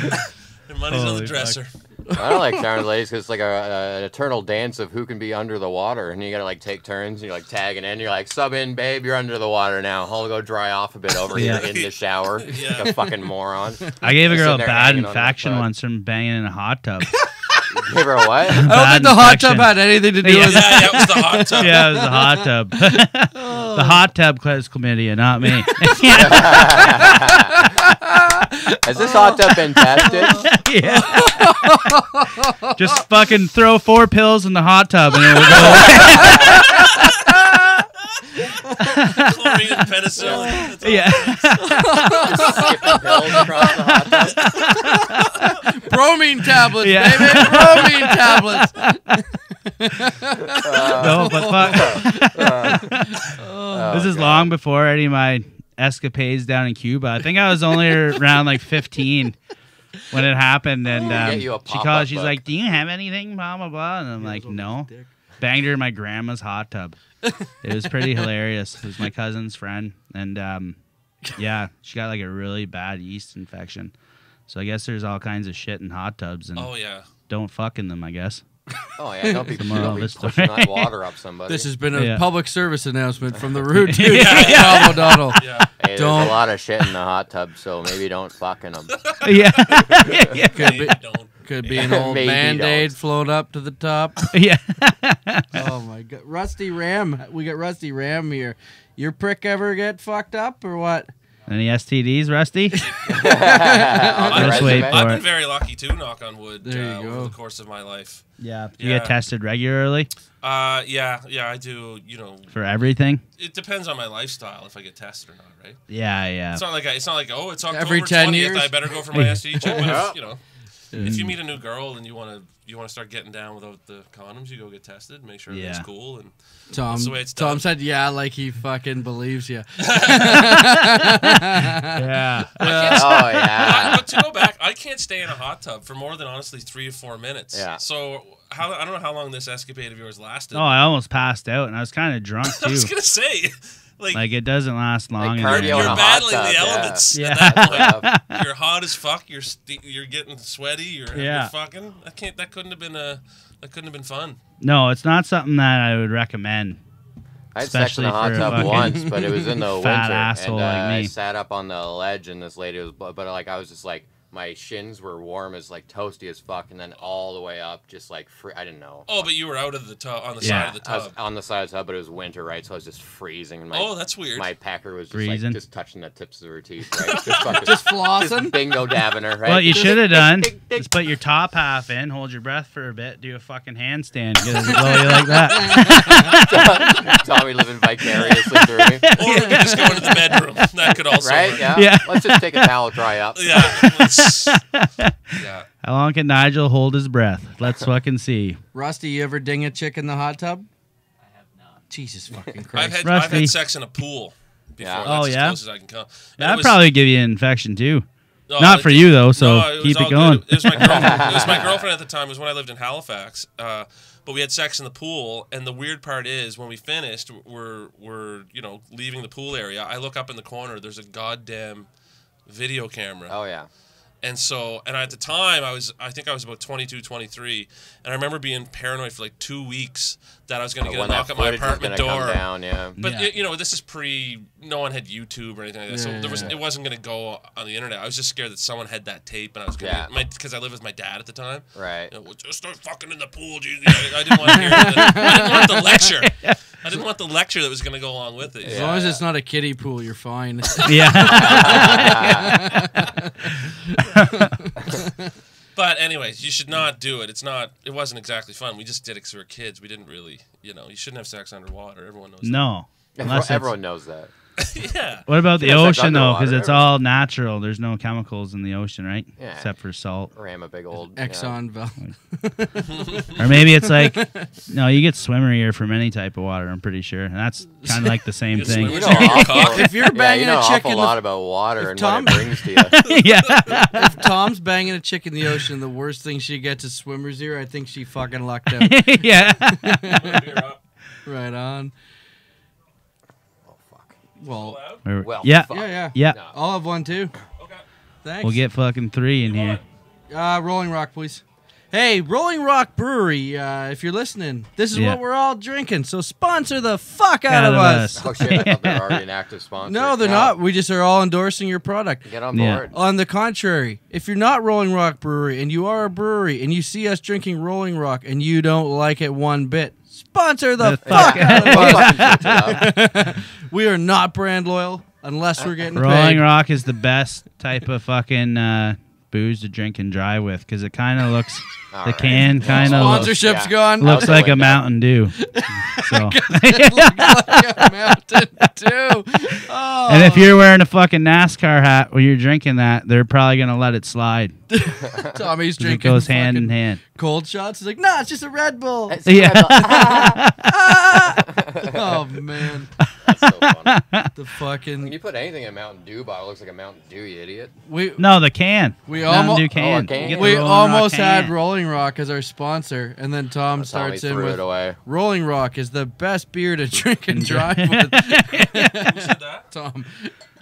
Your money's on Holy the dresser. I don't like showering with ladies because it's like an eternal dance of who can be under the water, and you gotta like take turns, and you're like tagging in. You're like, sub in, babe, you're under the water now. I'll go dry off a bit over here in the shower. Yeah. Like a fucking moron. I gave a Just girl a sitting there bad hanging on that infection butt. once from banging in a hot tub. Give her a what? I don't Bad think the hot tub infection. had anything to do Yeah. with Yeah, it was the hot tub. Yeah, it was a hot tub. The hot tub has chlamydia, not me. Has this hot tub been tested? Yeah. Just fucking throw 4 pills in the hot tub and it will Chlorine and penicillin. go. Yeah. Just skipping pills across the hot tub. Bromine tablets, Yeah. baby. Bromine tablets. No, but fuck. This is God. long before any of my escapades down in Cuba. I think I was only around like 15 when it happened, and Get you a she pop-up called. She's book. like, "Do you have anything?" Blah blah blah, and I'm like, "No." Banged her in my grandma's hot tub. It was pretty hilarious. It was my cousin's friend, and yeah, she got like a really bad yeast infection. So I guess there's all kinds of shit in hot tubs, and Oh yeah. don't fuck in them. I guess. Oh yeah, don't be, The moral don't of be this pushing story. that water up somebody. This has been a Yeah. public service announcement from the Rude Dude, Yeah. Tom O'Donnell. Yeah. Hey, there's don't- a lot of shit in the hot tub, so maybe don't fuck in them. Yeah. yeah. Could be, Maybe don't. could be an old Maybe Band-Aid don't. float up to the top. Yeah. Oh my god, Rusty Ram. We got Rusty Ram here. Your prick ever get fucked up or what? Any STDs, Rusty? On the Just wait resume. for I've it. been very lucky too, knock on wood, There you over go. the course of my life. Yeah. You Yeah. get tested regularly Yeah, I do. You know, for everything? it depends on my lifestyle if I get tested or not, right? Yeah, yeah. It's not like oh, it's October Every 10 20th. years? I better go for my STD check. But Yeah. if, you know, if you meet a new girl and you want to start getting down without the condoms, you go get tested, make sure everything's Yeah. cool, and Tom, That's the way it's Tom done. said, yeah, like he fucking believes you. Yeah. Oh yeah. But to go back, I can't stay in a hot tub for more than honestly 3 to 4 minutes. Yeah. So I don't know how long this escapade of yours lasted. Oh, I almost passed out, and I was kind of drunk I was too. gonna say, like It doesn't last long. in cardio there. in a you're hot battling tub, the yeah. elements. Yeah. At that point. Yeah. You're hot as fuck. You're getting sweaty. You're Yeah. fucking. That couldn't have been fun. No, it's not something that I would recommend. I had sex in Especially a hot for a tub fucking once, but it was in the fat winter, asshole and like I me. sat up on the ledge, and this lady was, but like I was just like, my shins were warm as like toasty as fuck, and then all the way up, just like I didn't know. Oh, but you were out of the tub on the Yeah. side of the I was tub. on the side of the tub, but it was winter, right? So I was just freezing, and Oh, that's weird. my packer was just Freezing. like just touching the tips of her teeth, right? Just fucking, Just flossing. bingo dabbing her, right? What you Just should have done tick, tick, is put your top half in, hold your breath for a bit, do a fucking handstand, get it to blow you like that. Tommy living vicariously through me, Or we could just go into the bedroom. That could also right? work. Yeah. Yeah. Let's just take a towel, dry up. Yeah. How long can Nigel hold his breath? Let's fucking see. Rusty, you ever ding a chick in the hot tub? I have not. Jesus fucking Christ. I've Rusty. had sex in a pool before. Yeah. That's Oh, as yeah? close as I can come. And it That'd was- probably give you an infection too. no, Not for you though, so no, keep was it all going. good. It was my girlfriend. It was my girlfriend at the time. It was when I lived in Halifax. But we had sex in the pool, and the weird part is when we finished, we're leaving the pool area. I look up in the corner. There's a goddamn video camera. Oh yeah. And so, and at the time, I think I was about 22, 23, and I remember being paranoid for like 2 weeks that I was going to get a When knock that at my footage was apartment gonna door. come down, yeah. But Yeah. this is no one had YouTube or anything like that, so it wasn't going to go on the internet. I was just scared that someone had that tape, and I was going to because I lived with my dad at the time. Right. You know, well, just start fucking in the pool, dude. I didn't want to hear it. I didn't want the lecture. I didn't want the lecture that was going to go along with it. As long as it's not a kiddie pool, you're fine. Yeah. But anyways, you should not do it. It wasn't exactly fun. We just did it because we were kids. We didn't really, you shouldn't have sex underwater. Everyone knows No. Unless it's- Everyone knows that. that. Yeah. What about the It's like ocean though? Because underwater. it's all natural. There's no chemicals in the ocean, right? Yeah. Except for salt. Ram a big old Exxon Val. Or maybe it's like, no, you get swimmer ear from any type of water. I'm pretty sure, and that's kind of like the same You get thing. swimmer You know Your awful, cock. If you're yeah, banging you know a chick awful in lot the, about water and Tom- what it brings to you. Yeah. if Tom's banging a chick in the ocean, the worst thing she gets is swimmer's ear. I think she fucking lucked out. Yeah. Right on. Oh fuck. Well, Well, yeah. fuck. yeah. Yeah. No. I'll have one too. Okay. Thanks. We'll get fucking 3 in here. Rolling Rock, please. Hey, Rolling Rock Brewery, if you're listening, this is Yeah. what we're all drinking. So sponsor the fuck out of us. Oh shit! I thought they were already an active sponsor. No, they're not. We just are all endorsing your product. Get on Yeah. board. On the contrary, if you're not Rolling Rock Brewery and you are a brewery and you see us drinking Rolling Rock and you don't like it one bit, sponsor the The fuck fuck out of Well, us. fucking switch it up. We are not brand loyal unless we're getting Rolling paid. Rock is the best type of fucking booze to drink and drive with because it kind of looks All the right. can kind of Sponsorship's Yeah. gone. looks Out the like a window. Mountain Dew. So, Mountain Dew. Oh. and if you're wearing a fucking NASCAR hat when you're drinking that, they're probably gonna let it slide. Tommy's 'Cause it drinking goes hand in fucking hand. cold shots. He's like, nah, it's just a Red Bull. It's Yeah. Oh man, That's so funny. the When fucking you put anything in a Mountain Dew bottle, it looks like a Mountain Dew, you idiot. we No, the can. We Mountain almo- Dew can. a can. You get the we Rolling Rock almost had can. Rolling Rock as our sponsor, and then Tom Tommy starts in threw with it away. Rolling Rock is the best beer to drink and drive with. Who said that? Tom.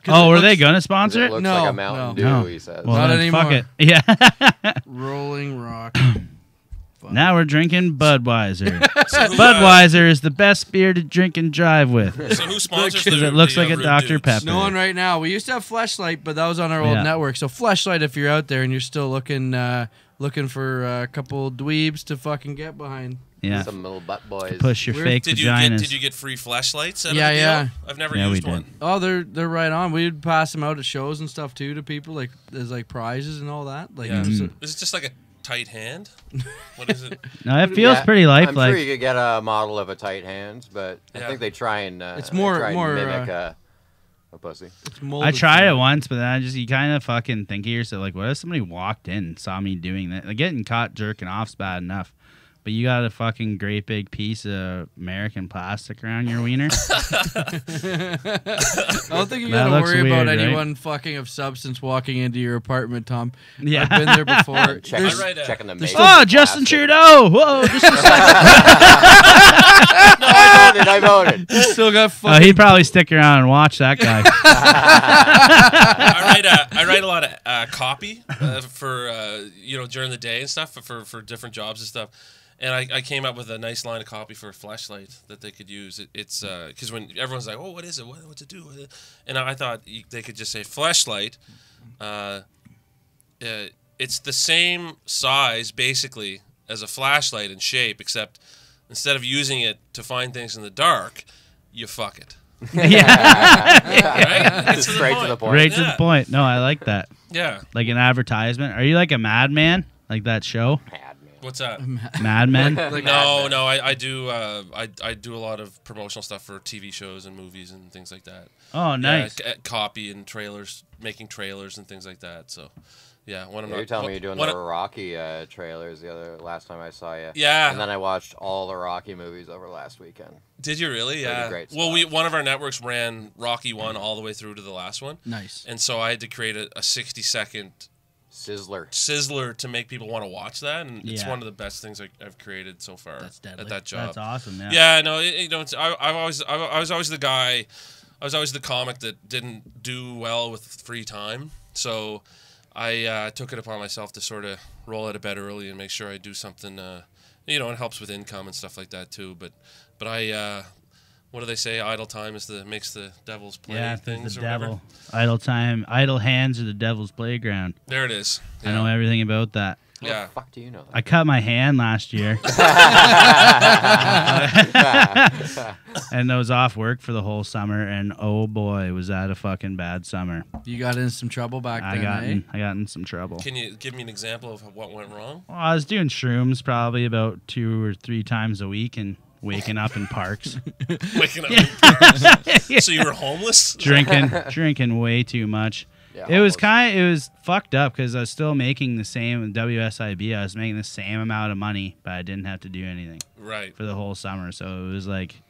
'Cause Oh, it were they looks- gonna 'Cause sponsor It it? looks No, like a Mountain no. Dew, he says. Well, Not then anymore. Fuck it. Yeah. Rolling Rock. Now we're drinking Budweiser. So who, Budweiser is the best beer to drink and drive with. So who sponsors Because the it looks the, like a Rude Dr. Dudes? Pepper. No one right now. We used to have Fleshlight, but that was on our old Yeah. network. So Fleshlight, if you're out there and you're still looking for a couple dweebs to fucking get behind. Yeah. Some little butt boys. Push your We're- fake Did vaginas. you get free flashlights? Out Yeah, of the yeah. Deal? I've never Yeah, we used did. one. Oh, they're right on. We'd pass them out at shows and stuff too to people, like as like prizes and all that. Like, Yeah. so- Is it just like a tight hand? What is it? No, it feels Yeah, pretty I'm lifelike. sure you could get a model of a tight hands, but Yeah. I think they try and It's they more- try and more, mimic a pussy. it's I molded tried for- it once, but then you kind of fucking think of yourself like, what if somebody walked in and saw me doing that? Like, getting caught jerking off's bad enough, but you got a fucking great big piece of American plastic around your wiener. I don't think you That gotta looks worry about weird, right? anyone fucking of substance walking into your apartment, Tom. Yeah. I've been there before. Check, There's- I read a- checking the there's makeup. Oh, Justin Trudeau! Whoa! Just I voted. you still got oh, fucking. he'd probably stick around and watch that guy. I write a lot of copy for during the day and stuff for different jobs and stuff. And I came up with a nice line of copy for a flashlight that they could use. It's because when everyone's like, "Oh, what is it? What's it do?" And I thought they could just say flashlight. It's the same size basically as a flashlight in shape, except instead of using it to find things in the dark, you fuck it. yeah. Right? It's Straight to the point. Right to Yeah. the point. No, I like that. Yeah. Like an advertisement. Are you like a madman? Like that show? What's that? Mad Men? Like, No, I do I do a lot of promotional stuff for TV shows and movies and things like that. Oh, nice. Yeah, copy and trailers, making trailers and things like that. So, yeah, when I'm You're not, telling me you're doing when the I- Rocky trailers last time I saw you. Yeah. And then I watched all the Rocky movies over last weekend. Did you really? Pretty Yeah. great Well, stuff. one of our networks ran Rocky 1 all the way through to the last one, nice. and so I had to create a 60-second Sizzler. sizzler to make people want to watch that, and it's Yeah. one of the best things I've created so far That's deadly. at that job. That's awesome. Yeah. Yeah, no, I was always the guy. I was always the comic that didn't do well with free time, so I took it upon myself to sort of roll out of bed early and make sure I do something. It helps with income and stuff like that too. But I, what do they say? Idle time makes the devil's play Yeah, things the or whatever. devil. Idle time, idle hands are the devil's playground. There it is. I know everything about that. How Yeah. the fuck do you know I cut my hand last year, that? and I was off work for the whole summer. And oh boy, was that a fucking bad summer! You got in some trouble back I then, got in some trouble. Can you give me an example of what went wrong? Well, I was doing shrooms probably about 2 or 3 times a week, and waking up in parks, Waking up in parks. So you were homeless? drinking way too much. Yeah, It was almost. it was fucked up because I was still making the same with WSIB. I was making the same amount of money, but I didn't have to do anything Right. for the whole summer. So it was like,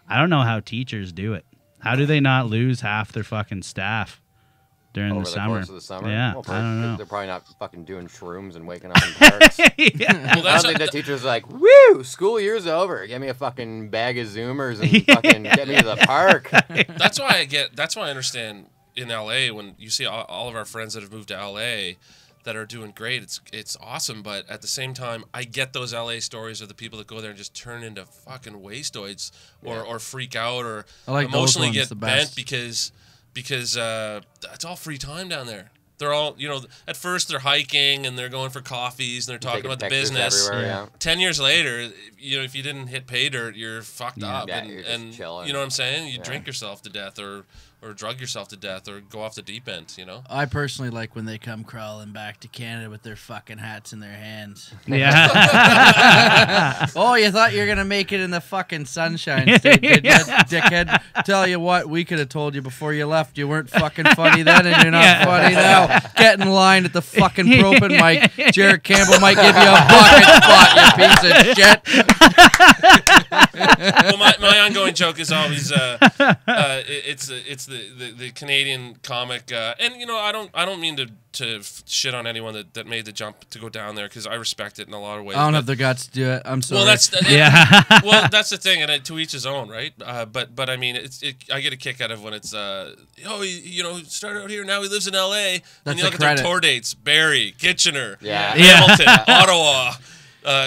I don't know how teachers do it. How do they not lose half their fucking staff during over the summer? course of the summer. Yeah, Well, I don't know. They're probably not fucking doing shrooms and waking up in parks. Yeah. Well, I that's don't think the teacher's like, woo, school year's over. Give me a fucking bag of Zoomers and fucking get me to the park. That's why I understand in LA when you see all of our friends that have moved to LA that are doing great. It's awesome, but at the same time, I get those LA stories of the people that go there and just turn into fucking wastoids or freak out or I like those emotionally ones get the bent best. because it's all free time down there. They're all, you know, at first they're hiking and they're going for coffees and they're talking Taking about the pictures business. everywhere, yeah. 10 years later, you know, if you didn't hit pay dirt, you're fucked up. Yeah, and you're just and chilling. you know what I'm saying? You Yeah. drink yourself to death or drug yourself to death or go off the deep end, you know? I personally like when they come crawling back to Canada with their fucking hats in their hands. Yeah. Oh, you thought you were going to make it in the fucking Sunshine State, did you, dickhead? Tell you what, we could have told you before you left you weren't fucking funny then and you're not Yeah. funny now. Get in line at the fucking propane mic. Jared Campbell might give you a bucket spot, you piece of shit. Well, my ongoing joke is always it's the Canadian comic, and you know I don't mean to shit on anyone that made the jump to go down there because I respect it in a lot of ways. I don't but- have the guts to do it. I'm sorry. Well, that's Yeah. well, that's the thing, and to each his own, right? But I mean, I get a kick out of when it's you know, started out here, now he lives in L.A. That's and you a look at their credit. tour dates: Barrie, Kitchener, Yeah. Hamilton, Ottawa,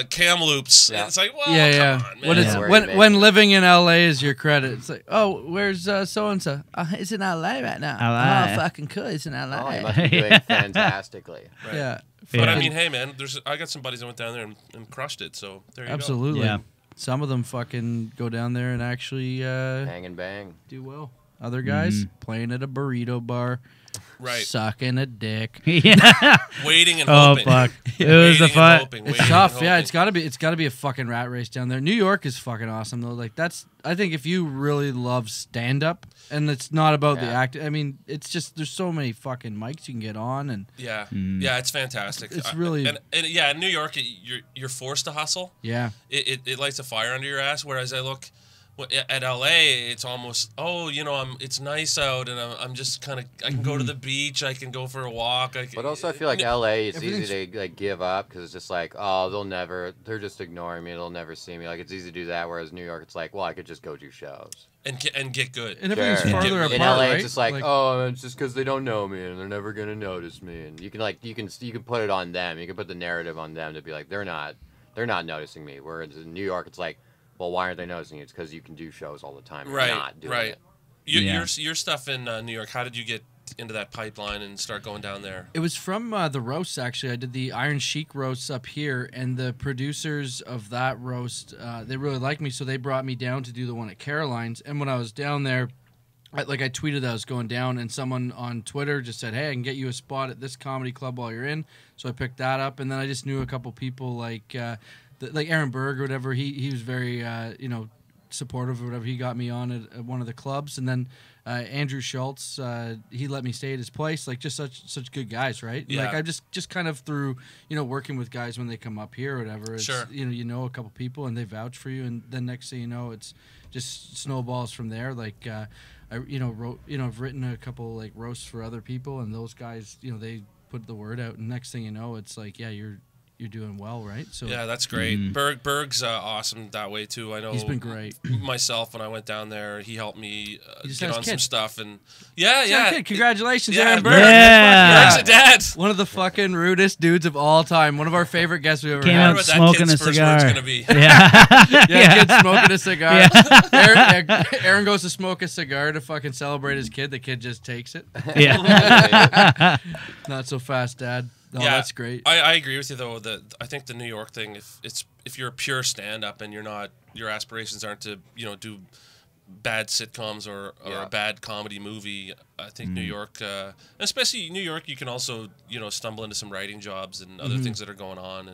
Kamloops. Yeah. It's like, well, yeah. come on, man. When it's Yeah. when living in LA is your credit, it's like, oh, where's so and so? It's in LA right now. LA. Oh, fucking cool. It's in LA. Oh, you must be doing fantastically. Right. Yeah, But Yeah. I mean, hey, man, I got some buddies that went down there and crushed it. So there you absolutely. Yeah. Some of them fucking go down there and actually Bang and bang. do well. Other guys playing at a burrito bar, go. Right. sucking a dick. Yeah. Waiting and Oh hoping. fuck! It was Waiting the and fun. hoping, It's waiting tough. and Yeah, hoping. it's gotta be a fucking rat race down there. New York is fucking awesome though. Like I think if you really love stand up and it's not about the Yeah. act. I mean, it's just there's so many fucking mics you can get on and Yeah, Mm. yeah, it's fantastic. It's really- and yeah, in New York, you're forced to hustle. yeah. It lights a fire under your ass. Whereas I look at LA, it's almost you know it's nice out and I'm just kind of I can go to the beach, I can go for a walk. But also, I feel like LA, it's easy Everything's- to like give up because it's just like, oh, they're just ignoring me. They'll never see me. Like it's easy to do that. Whereas New York, it's like, well, I could just go do shows. and get good. And everything's Sure. farther In apart, In LA, right? it's just like, oh, it's just because they don't know me and they're never gonna notice me. And you can put it on them. You can put the narrative on them to be like, they're not noticing me. Whereas in New York, it's like, well, why aren't they noticing you? It's because you can do shows all the time. And Right, You're not doing right. it. Yeah. Your stuff in New York. How did you get into that pipeline and start going down there? It was from the roasts, actually. I did the Iron Sheik roasts up here, and the producers of that roast, they really liked me, so they brought me down to do the one at Caroline's. And when I was down there, I tweeted that I was going down, and someone on Twitter just said, hey, I can get you a spot at this comedy club while you're in. So I picked that up, and then I just knew a couple people like Aaron Berg or whatever. He was very, supportive or whatever. He got me on at one of the clubs, and then Andrew Schultz, he let me stay at his place. Like just such good guys, right? Yeah. Like I just kind of through working with guys when they come up here or whatever. It's, Sure. you know a couple people and they vouch for you, and then next thing you know, it's just snowballs from there. Like I've written a couple like roasts for other people, and those guys they put the word out, and next thing you know, it's like you're doing well, right? So Yeah, that's great. Berg's awesome that way too. I know he's been great. myself when I went down there. He helped me He just get has on some kids. stuff, and yeah. Kid, congratulations, Yeah, Aaron Berg. Yeah. Berg's a dad. One of the fucking rudest dudes of all time. One of our favorite guests we've ever Came had. out What that smoking kid's a first cigar. word's gonna be. Yeah. Yeah, kid smoking a cigar. Yeah. Aaron goes to smoke a cigar to fucking celebrate his kid. The kid just takes it. Yeah. Not so fast, Dad. No, Yeah, that's great. I agree with you though. I think the New York thing, if you're a pure stand up and your aspirations aren't to do bad sitcoms or Yeah. a bad comedy movie, I think New York, especially New York, you can also stumble into some writing jobs and other things that are going on,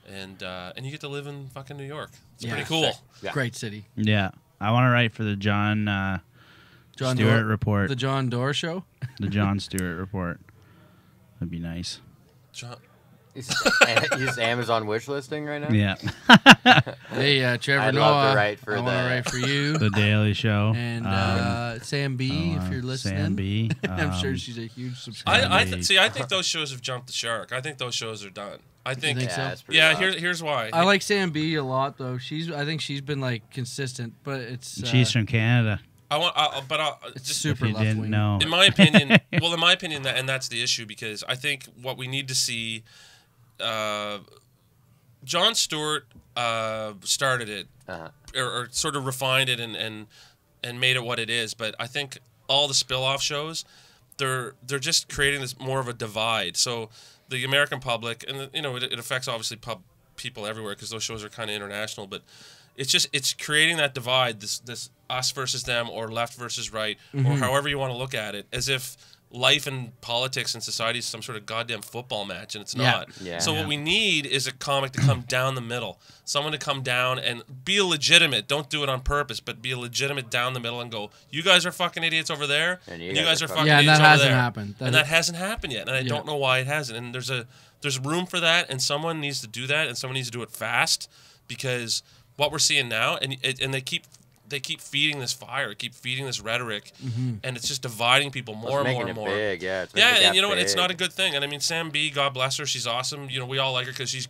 and you get to live in fucking New York. It's Yeah. pretty cool. Yeah. Great city. Yeah. I want to write for the John John Stewart Doerr- report. The John Doerr Show. The John Stewart report. That'd be nice. John, He's Amazon wish listing right now. Yeah. Hey, Trevor I'd Noah. love to write for I want to the- write for you. The Daily Show. And Sam B, if you're listening. Sam B. I'm sure she's a huge subscriber. I think those shows have jumped the shark. I think those shows are done. I think. think Yeah, so? that's pretty Yeah, rough. here's why. I like Sam B a lot though. I think she's been like consistent, but it's She's from Canada. it's just super If you left didn't wing. know. in my opinion, and that's the issue because I think what we need to see, Jon Stewart started it Uh-huh. or sort of refined it and made it what it is. But I think all the spill-off shows, they're just creating this more of a divide. So the American public, and it affects obviously people everywhere because those shows are kind of international, but it's creating that divide, this us versus them, or left versus right, or however you want to look at it, as if life and politics and society is some sort of goddamn football match, and it's not. Yeah. So what we need is a comic to come down the middle, someone to come down and be legitimate. Don't do it on purpose, but be a legitimate down the middle and go, you guys are fucking idiots over there, and you guys are fucking idiots over there. And that hasn't happened yet, and I don't know why it hasn't. And there's room for that, and someone needs to do that, and someone needs to do it fast, because what we're seeing now, and they keep feeding this fire, keep feeding this rhetoric, and it's just dividing people more and more and more. Big, yeah, and you know what? It's not a good thing. And I mean, Sam B, God bless her, she's awesome. You know, we all like her because she's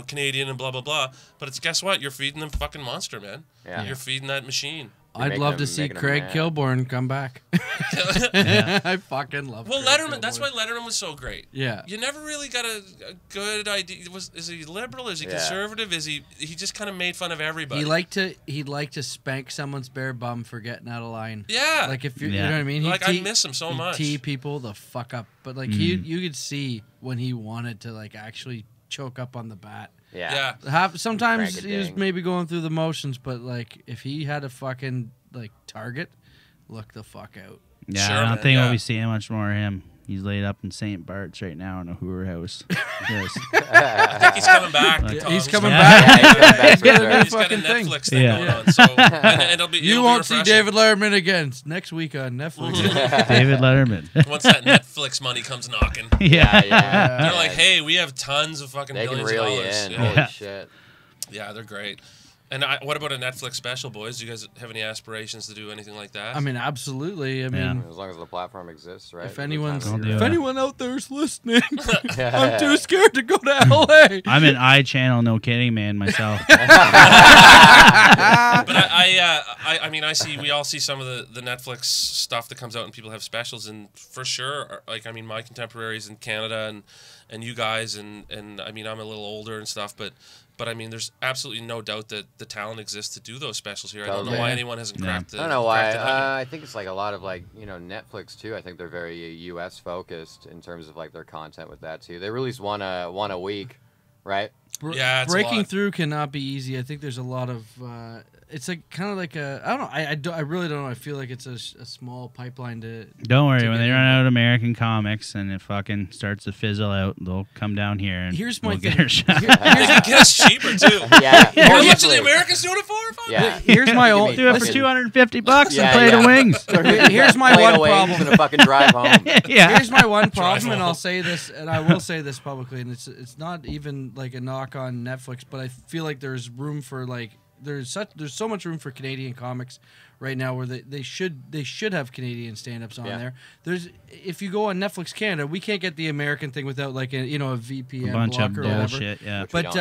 Canadian and blah blah blah. But guess what? You're feeding them fucking monster, man. Yeah. You're feeding that machine. I'd love to see Craig Kilborn come back. I fucking love. Well, Letterman. That's why Letterman was so great. Yeah. You never really got a good idea. Is he liberal? Is he conservative? Is he? He just kind of made fun of everybody. He'd like to spank someone's bare bum for getting out of line. Yeah. Like if you know what I mean. I miss him so much. Tee people the fuck up, but like you could see when he wanted to like actually choke up on the bat. Yeah. Sometimes he's maybe going through the motions, but like if he had a fucking like target, look the fuck out. Yeah, sure, I don't think we'll be seeing much more of him. He's laid up in St. Bart's right now in a Hoover house. I think he's coming back. He's coming back. He's got a Netflix thing going on. So, and it'll be, you won't see David Letterman again next week on Netflix. David Letterman. Once that Netflix money comes knocking. Yeah. They're like, hey, we have tons of fucking billions of dollars. Holy shit. Yeah, they're great. And what about a Netflix special, boys? Do you guys have any aspirations to do anything like that? I mean, absolutely. I mean, as long as the platform exists, right? If anyone out there is listening, I'm too scared to go to LA. I'm an iChannel, no kidding, man, myself. But I mean, we all see some of the Netflix stuff that comes out, and people have specials, and for sure, like, I mean, my contemporaries in Canada and you guys, and I mean, I'm a little older and stuff, but I mean, there's absolutely no doubt that the talent exists to do those specials here. I don't know why anyone hasn't cracked it. I don't know why. I think it's like a lot of like, Netflix too. I think they're very U.S. focused in terms of like their content with that too. They release one a week, right? Yeah, breaking through cannot be easy. I think there's a lot of. It's like kind of like a. I don't know. I really don't know. I feel like it's a small pipeline to. Don't worry. When they run out of American comics and it fucking starts to fizzle out, they'll come down here and here's my get our shot. They can get us cheaper too. Yeah. How much are the Americans doing it for? Yeah. Here's my own. Do it for $250 and play the wings. Here's my one problem. And a fucking drive home. Yeah. Here's my one problem, and I'll say this, and I will say this publicly, and it's not even like a knock on Netflix, but I feel like there's room for like there's so much room for Canadian comics right now where they should have Canadian stand-ups on there. If you go on Netflix Canada, we can't get the American thing without like a VPN bunch blocker of or whatever. bullshit, yeah. But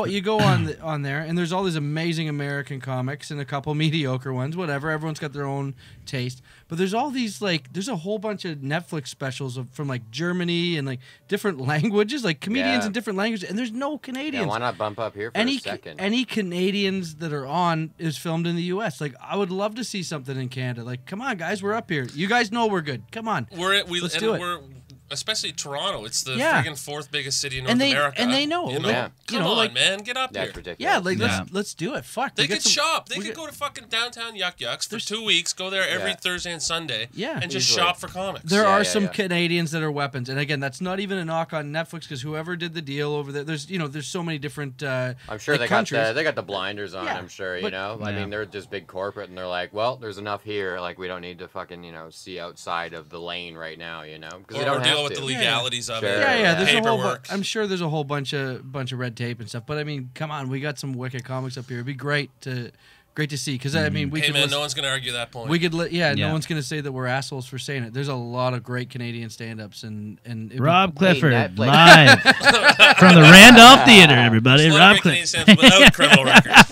you go on there, and there's all these amazing American comics and a couple mediocre ones, whatever. Everyone's got their own taste. But there's all these there's a whole bunch of Netflix specials from like Germany and like different languages, like comedians in different languages, and there's no Canadians. Yeah, why not bump up here for a second? Any Canadians that are on is filmed in the U.S. Like, I would love to see something in Canada. Like, come on, guys, we're up here. You guys know we're good. Come on. Let's do it. We're especially Toronto. It's the friggin' fourth biggest city in North America. And they know. Come on, man, get up here. Ridiculous. Yeah, let's do it. Fuck. They could shop. They could go to fucking downtown Yuck Yucks for 2 weeks. Go there every Thursday and Sunday. Yeah, and just shop for comics. There are some Canadians that are weapons, and again, that's not even a knock on Netflix because whoever did the deal over there, there's so many different. I'm sure they got the blinders on. Yeah, I'm sure I mean, they're just big corporate, and they're like, well, there's enough here. Like, we don't need to fucking see outside of the lane right now. Because they don't have deal with the legalities of it. Yeah. There's paperwork. I'm sure there's a whole bunch of red tape and stuff. But I mean, come on, we got some wicked comics up here. It'd be great to see because I mean, no one's gonna argue that point. We could, no one's gonna say that we're assholes for saying it. There's a lot of great Canadian stand-ups and Rob Clifford live from the Randolph Theater. Everybody, Rob Clifford without criminal records.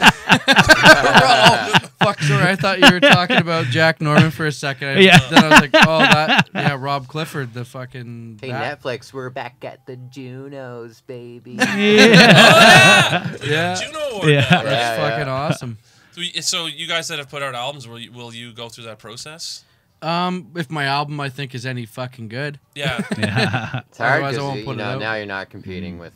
Fuck, sorry, I thought you were talking about Jack Norman for a second. Yeah. Then I was like, Rob Clifford, the fucking. Hey, Netflix, we're back at the Junos, baby. Yeah. Juno Award. That's fucking awesome. So you guys that have put out albums, will you go through that process? If my album I think is any fucking good. Yeah. Yeah. It's hard Otherwise, I won't because put it out. now you're not competing with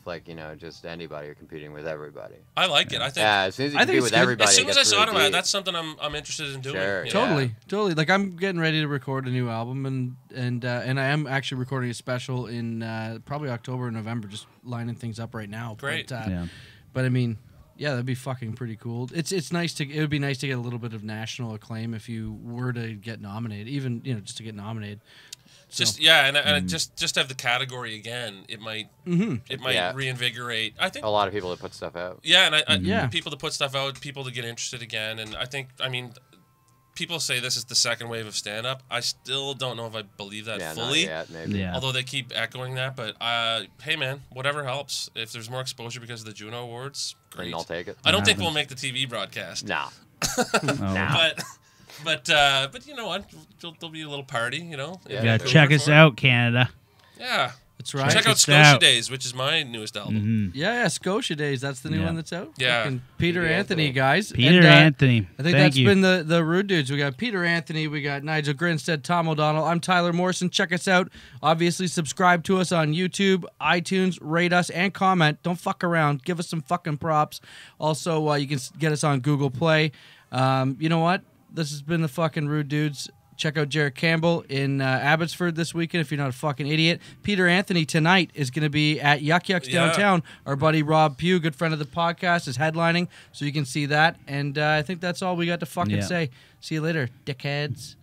just anybody. You're competing with everybody. I like it. I think Yeah, as soon as you I think compete it's with good. everybody, as soon it as I gets saw really about it, deep. that's something I'm interested in doing. Sure, you know? yeah. Totally. Like I'm getting ready to record a new album, and I am actually recording a special in probably October or November. Just lining things up right now. Great. But, Yeah. but I mean, yeah, that'd be fucking pretty cool. It's nice to. It would be nice to get a little bit of national acclaim if you were to get nominated, even just to get nominated. So, Just and just to have the category again, it might Yeah. reinvigorate. I think a lot of people that put stuff out. yeah, and I Yeah. people to put stuff out, people to get interested again, and I mean, people say this is the second wave of stand up. I still don't know if I believe that Yeah, fully. not yet, maybe. Yeah. Although they keep echoing that, but hey man, whatever helps. If there's more exposure because of the Juno Awards, great. And I'll take it. I don't think happens. we'll make the TV broadcast. Nah. Oh. But you know what? There'll be a little party. You know. Yeah, You gotta sure. check us out, Canada. Yeah. That's right. Check out us Scotia out. Days, which is my newest album. Yeah, Scotia Days. That's the new Yeah. one that's out. Yeah. Fucking Peter Peter Anthony, Anthony. guys. Peter And, Anthony. I think Thank that's you. been the Rude Dudes. We got Peter Anthony, we got Nigel Grinstead, Tom O'Donnell. I'm Tyler Morrison. Check us out. Obviously, subscribe to us on YouTube, iTunes, rate us, and comment. Don't fuck around. Give us some fucking props. Also, you can get us on Google Play. You know what? This has been the fucking Rude Dudes. Check out Jared Campbell in Abbotsford this weekend if you're not a fucking idiot. Peter Anthony tonight is going to be at Yuck Yucks Yeah. downtown. Our buddy Rob Pugh, good friend of the podcast, is headlining, so you can see that. And I think that's all we got to fucking Yeah. say. See you later, dickheads.